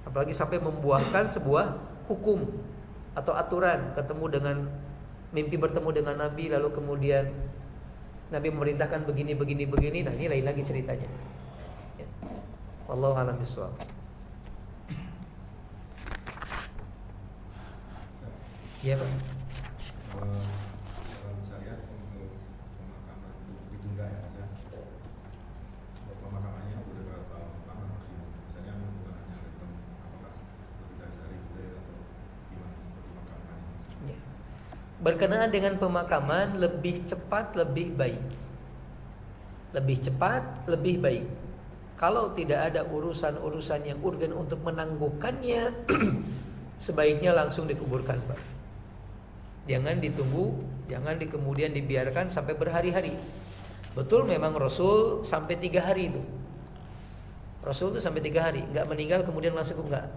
Apalagi sampai membuahkan sebuah hukum atau aturan, ketemu dengan mimpi bertemu dengan Nabi lalu kemudian Nabi memerintahkan begini. Nah, ini lain lagi ceritanya. Ya. Wallahu a'lam bishawab. Ya, Pak. Kalau saya untuk pemakaman itu ditunda ya, Mas ya. Untuk pemakamannya boleh berapa lama maksimum? Misalnya bukan hanya datang apakah lebih dari sehari boleh atau gimana untuk pemakamannya? Ya. Berkenaan dengan pemakaman, lebih cepat lebih baik. Lebih cepat lebih baik. Kalau tidak ada urusan-urusan yang urgen untuk menangguhkannya, sebaiknya langsung dikuburkan, Pak. Jangan ditunggu, jangan kemudian dibiarkan sampai berhari-hari. Betul memang Rasul sampai 3 hari itu. Rasul itu sampai 3 hari, enggak meninggal kemudian langsung enggak.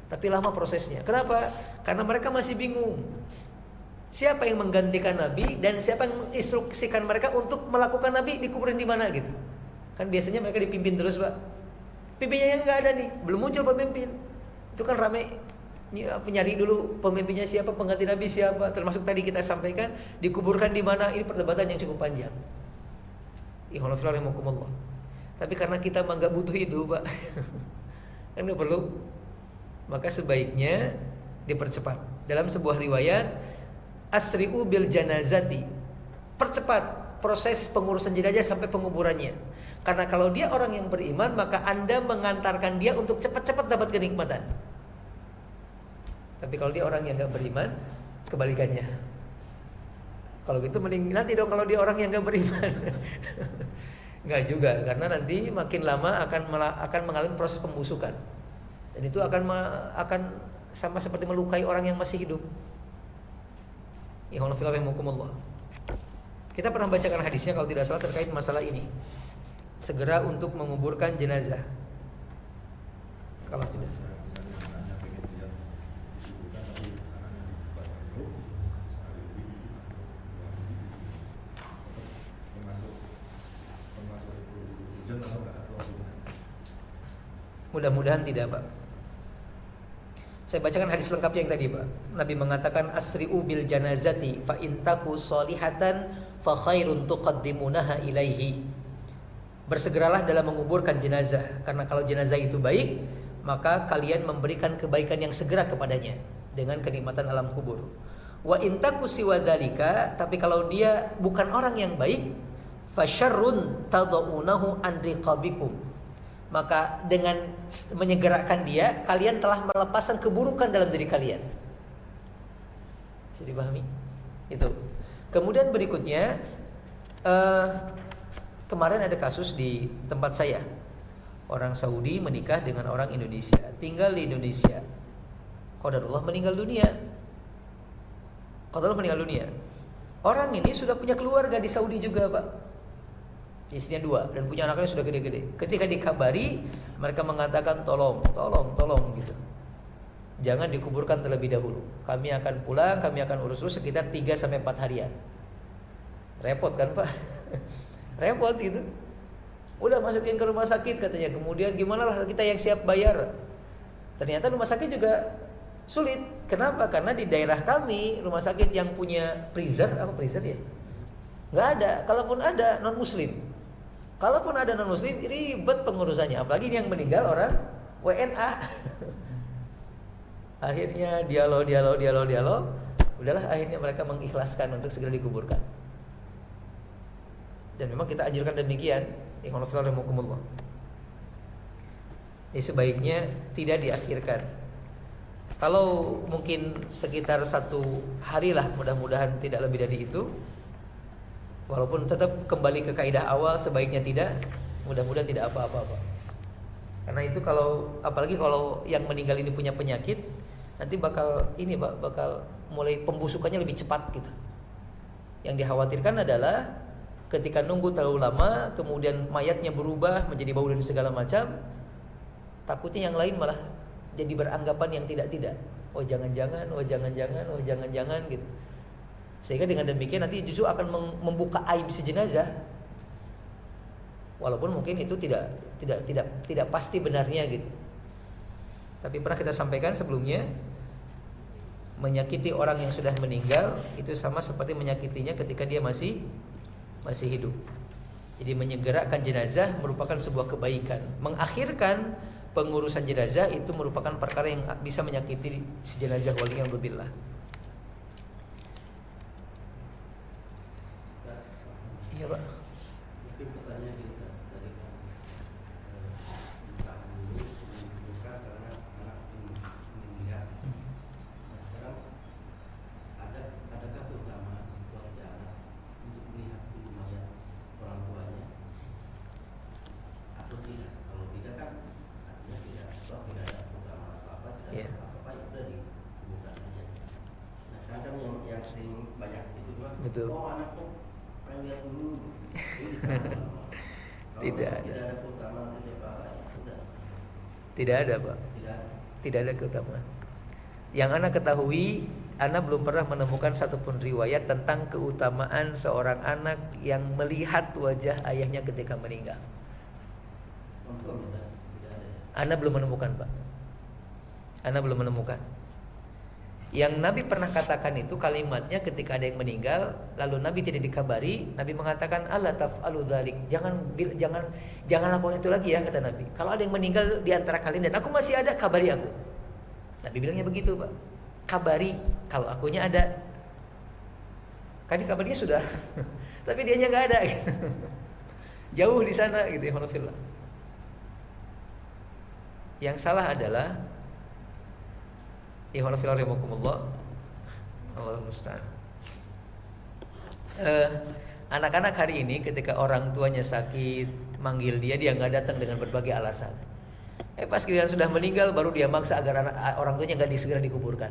Tapi lama prosesnya. Kenapa? Karena mereka masih bingung. Siapa yang menggantikan Nabi dan siapa yang menginstruksikan mereka untuk melakukan Nabi dikuburin di mana gitu. Kan biasanya mereka dipimpin terus, Pak. Pimpinnya yang enggak ada nih, belum muncul pemimpin. Itu kan ramai. Nyari dulu pemimpinnya siapa, pengganti Nabi siapa, termasuk tadi kita sampaikan dikuburkan di mana, ini perdebatan yang cukup panjang. Tapi karena kita enggak butuh itu, Pak. Kan enggak perlu. Maka sebaiknya dipercepat. Dalam sebuah riwayat, asri'u bil janazati. Percepat proses pengurusan jenazah sampai penguburannya. Karena kalau dia orang yang beriman, maka Anda mengantarkan dia untuk cepat-cepat dapat kenikmatan. Tapi kalau dia orang yang gak beriman, kebalikannya. Kalau gitu mending nanti dong kalau dia orang yang gak beriman. Enggak juga, karena nanti makin lama akan mengalami proses pembusukan. Dan itu akan sama seperti melukai orang yang masih hidup. Kita pernah bacakan hadisnya kalau tidak salah terkait masalah ini. Segera untuk menguburkan jenazah. Kalau tidak salah. Mudah-mudahan tidak, Pak. Saya bacakan hadis lengkapnya yang tadi, Pak. Nabi mengatakan asri'u bil janazati fa in taku sholihatan fa khairun tuqaddimunaha ilaihi. Bersegeralah dalam menguburkan jenazah, karena kalau jenazah itu baik, maka kalian memberikan kebaikan yang segera kepadanya dengan kenikmatan alam kubur. Wa in taku siwa dzalika, tapi kalau dia bukan orang yang baik, fa syarrun tadaunahu an riqabikum. Maka dengan menyegerakan dia, kalian telah melepaskan keburukan dalam diri kalian. Bisa dipahami? Itu. Kemudian berikutnya, kemarin ada kasus di tempat saya. Orang Saudi menikah dengan orang Indonesia, tinggal di Indonesia. Qadarullah meninggal dunia. Qadarullah meninggal dunia. Orang ini sudah punya keluarga di Saudi juga, Pak. Istrinya 2 dan punya anaknya sudah gede-gede. Ketika dikabari, mereka mengatakan tolong gitu. Jangan dikuburkan terlebih dahulu. Kami akan pulang, kami akan urus sekitar 3-4 harian. Repot kan, Pak? Repot gitu. Udah masukin ke rumah sakit katanya. Kemudian gimana lah kita yang siap bayar. Ternyata rumah sakit juga sulit. Kenapa? Karena di daerah kami rumah sakit yang punya freezer ya? Nggak ada. Kalaupun ada non muslim. Kalaupun ada non muslim ribet pengurusannya. Apalagi ini yang meninggal orang WNA. Akhirnya dialog. Udahlah akhirnya mereka mengikhlaskan untuk segera dikuburkan. Dan memang kita anjurkan demikian. Ini sebaiknya tidak diakhirkan. Kalau mungkin sekitar 1 hari lah, mudah-mudahan tidak lebih dari itu. Walaupun tetap kembali ke kaidah awal, sebaiknya tidak. Mudah-mudahan tidak apa-apa. Karena itu apalagi kalau yang meninggal ini punya penyakit, nanti bakal mulai pembusukannya lebih cepat gitu. Yang dikhawatirkan adalah ketika nunggu terlalu lama, kemudian mayatnya berubah menjadi bau dan segala macam, takutnya yang lain malah jadi beranggapan yang tidak-tidak. Oh jangan-jangan gitu. Sehingga dengan demikian nanti justru akan membuka aib si jenazah. Walaupun mungkin itu tidak pasti benarnya gitu. Tapi pernah kita sampaikan sebelumnya, menyakiti orang yang sudah meninggal itu sama seperti menyakitinya ketika dia masih hidup. Jadi menyegerakan jenazah merupakan sebuah kebaikan. Mengakhirkan pengurusan jenazah itu merupakan perkara yang bisa menyakiti si jenazah, waliyadzubillah. Iya Pak. Mungkin pertanyaan kita tadi kan tahan dulu buka karena anak meninggal. Sekarang adakah keutamaan keluarga anak untuk melihat mayat orang tuanya atau tidak? Kalau tidak kan artinya tidak ada keutamaan apa-apa, tidak ada apa-apa, ya udah dikuburkan aja. Nah sekarang kan yang sering banyak itu juga, Betul. oh anakku pengen lihat dulu. Tidak ada. Tidak ada keutamaan tidak apa-apa, ya sudah. Tidak ada Pak. Tidak ada keutamaan. Yang Ana ketahui, Ana belum pernah menemukan satupun riwayat tentang keutamaan seorang anak yang melihat wajah ayahnya ketika meninggal. Ana belum menemukan Pak. Ana belum menemukan. Yang Nabi pernah katakan itu kalimatnya ketika ada yang meninggal, lalu Nabi tidak dikabari, Nabi mengatakan ala taf'alu dzalik. Jangan lakukan itu lagi ya, kata Nabi. Kalau ada yang meninggal di antara kalian dan aku masih ada, kabari aku. Nabi bilangnya begitu, Pak. Kabari kalau akunya ada. Kan dikabarinya sudah. Tapi dianya enggak ada gitu. Jauh di sana gitu ya, alhamdulillah. Yang salah adalah Ihwanafillahimakumullah, Allahumma musta'an. Anak-anak hari ini ketika orang tuanya sakit, manggil dia nggak datang dengan berbagai alasan. Pas giliran sudah meninggal baru dia maksa agar orang tuanya nggak segera dikuburkan.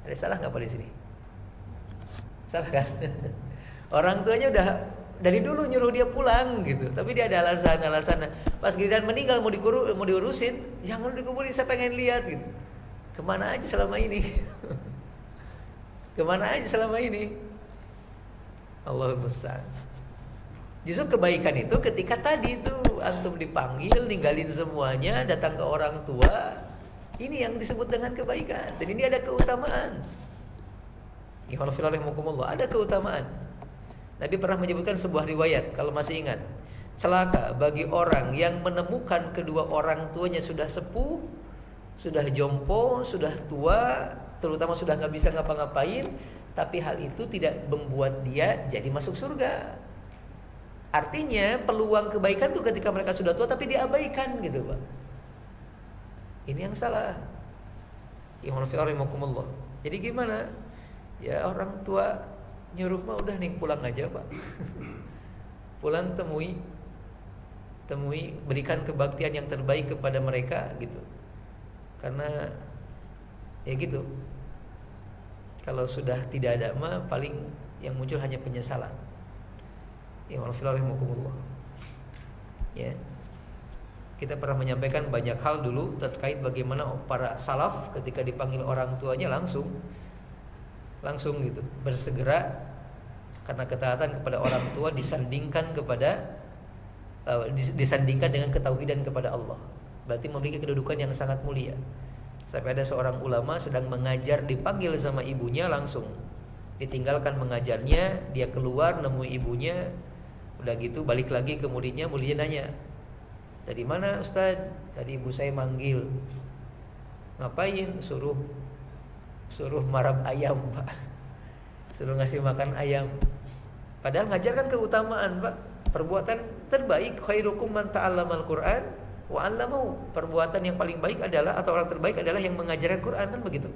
Ada salah nggak Pak di sini? Salah kan? Orang tuanya udah dari dulu nyuruh dia pulang gitu, tapi dia ada alasan. Pas giliran meninggal mau diurusin, jangan dikuburin, saya pengen lihat gitu. Kemana aja selama ini? Kemana aja selama ini? Allahumma musta'an. Justru kebaikan itu ketika tadi itu antum dipanggil, ninggalin semuanya, datang ke orang tua. Ini yang disebut dengan kebaikan. Dan ini ada keutamaan. Ada keutamaan. Nabi pernah menyebutkan sebuah riwayat, kalau masih ingat. Celaka bagi orang yang menemukan kedua orang tuanya sudah sepuh, sudah jompo, sudah tua, terutama sudah nggak bisa ngapa-ngapain, tapi hal itu tidak membuat dia jadi masuk surga. Artinya peluang kebaikan tuh ketika mereka sudah tua tapi diabaikan gitu Pak. Ini yang salah. Ihwanafillahimakumullah. Jadi gimana? Ya orang tua nyuruh mah udah nih pulang aja Pak. Pulang temui, berikan kebaktian yang terbaik kepada mereka gitu. Karena ya gitu. Kalau sudah tidak ada mah paling yang muncul hanya penyesalan. Ya Alhamdulillah. Ya. Kita pernah menyampaikan banyak hal dulu terkait bagaimana para salaf ketika dipanggil orang tuanya langsung gitu bersegera, karena ketaatan kepada orang tua disandingkan dengan ketauhidan kepada Allah. Berarti memiliki kedudukan yang sangat mulia. Sampai ada seorang ulama sedang mengajar, dipanggil sama ibunya, langsung ditinggalkan mengajarnya, dia keluar nemui ibunya. Udah gitu balik lagi ke muridnya nanya, dari mana Ustaz? Tadi ibu saya manggil. Ngapain? Suruh marab ayam Pak. Suruh ngasih makan ayam. Padahal ngajar kan keutamaan Pak. Perbuatan terbaik, khairukum man ta'allamal Qur'an wa 'allamahu. Perbuatan yang paling baik adalah, atau orang terbaik adalah yang mengajarkan Quran, kan begitu.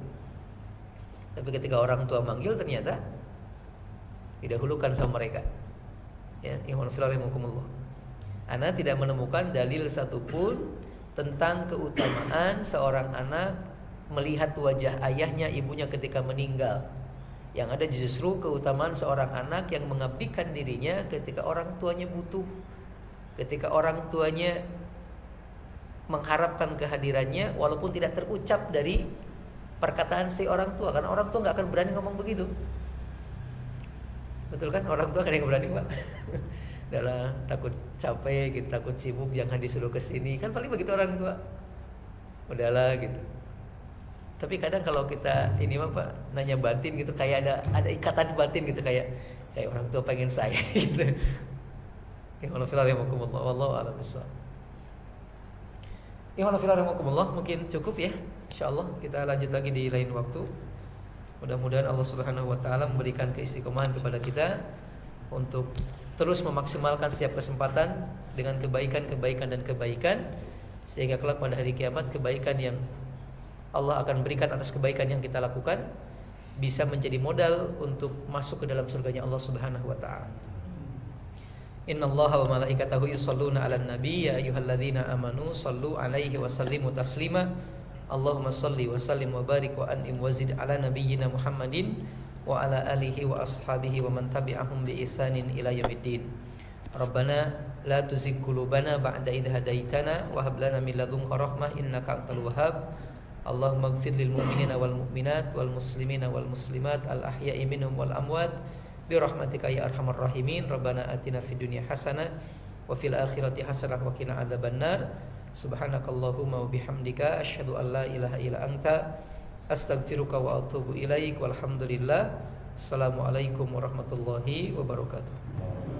Tapi ketika orang tua manggil ternyata didahulukan sama mereka. Ya, ihwanafillahimakumullah. Ana tidak menemukan dalil satupun tentang keutamaan seorang anak melihat wajah ayahnya, ibunya ketika meninggal. Yang ada justru keutamaan seorang anak yang mengabdikan dirinya ketika orang tuanya butuh, ketika orang tuanya mengharapkan kehadirannya walaupun tidak terucap dari perkataan si orang tua, karena orang tua nggak akan berani ngomong begitu. Betul kan? Orang tua kan yang berani, Pak. Adalah takut capek gitu, takut sibuk, jangan disuruh ke sini. Kan paling begitu orang tua. Udahlah gitu. Tapi kadang kalau kita ini mah Pak, nanya batin gitu, kayak ada ikatan batin gitu, kayak orang tua pengen saya gitu. Ya Allah fillah rahimakumullah, wallahu a'lam bishawab. Ya Allah fillah rahimakumullah, mungkin cukup ya. Insyaallah kita lanjut lagi di lain waktu. Mudah-mudahan Allah Subhanahu wa taala memberikan keistiqomahan kepada kita untuk terus memaksimalkan setiap kesempatan dengan kebaikan dan kebaikan, sehingga kelak pada hari kiamat kebaikan yang Allah akan berikan atas kebaikan yang kita lakukan bisa menjadi modal untuk masuk ke dalam surganya Allah Subhanahu wa taala. Innallaha wa malaikatahu yusholluna 'alan nabi ya ayyuhalladzina amanu shallu 'alaihi wa sallimu taslima. Allahumma shalli wa sallim wa barik wa an'im wa zid 'ala nabiyyina Muhammadin wa 'ala alihi wa ashabihi wa man tabi'ahum bi ihsanin ila yaumiddin. Rabbana la tuzigh qulubana ba'da idh hadaitana wa hab lana min ladunka rahmah innaka antal wahhab. Allahumma ighfir lil mu'minina wal mu'minat wal muslimina wal muslimat al ahya'i minhum wal amwat bi rahmatika ya arhamar rahimin. Rabbana atina fid dunya hasanah wa fil akhirati hasanah wa qina adzabannar. Subhanakallahumma wa bihamdika asyhadu an la ilaha illa anta astaghfiruka wa atubu ilaik. Walhamdulillah. Assalamualaikum warahmatullahi wabarakatuh.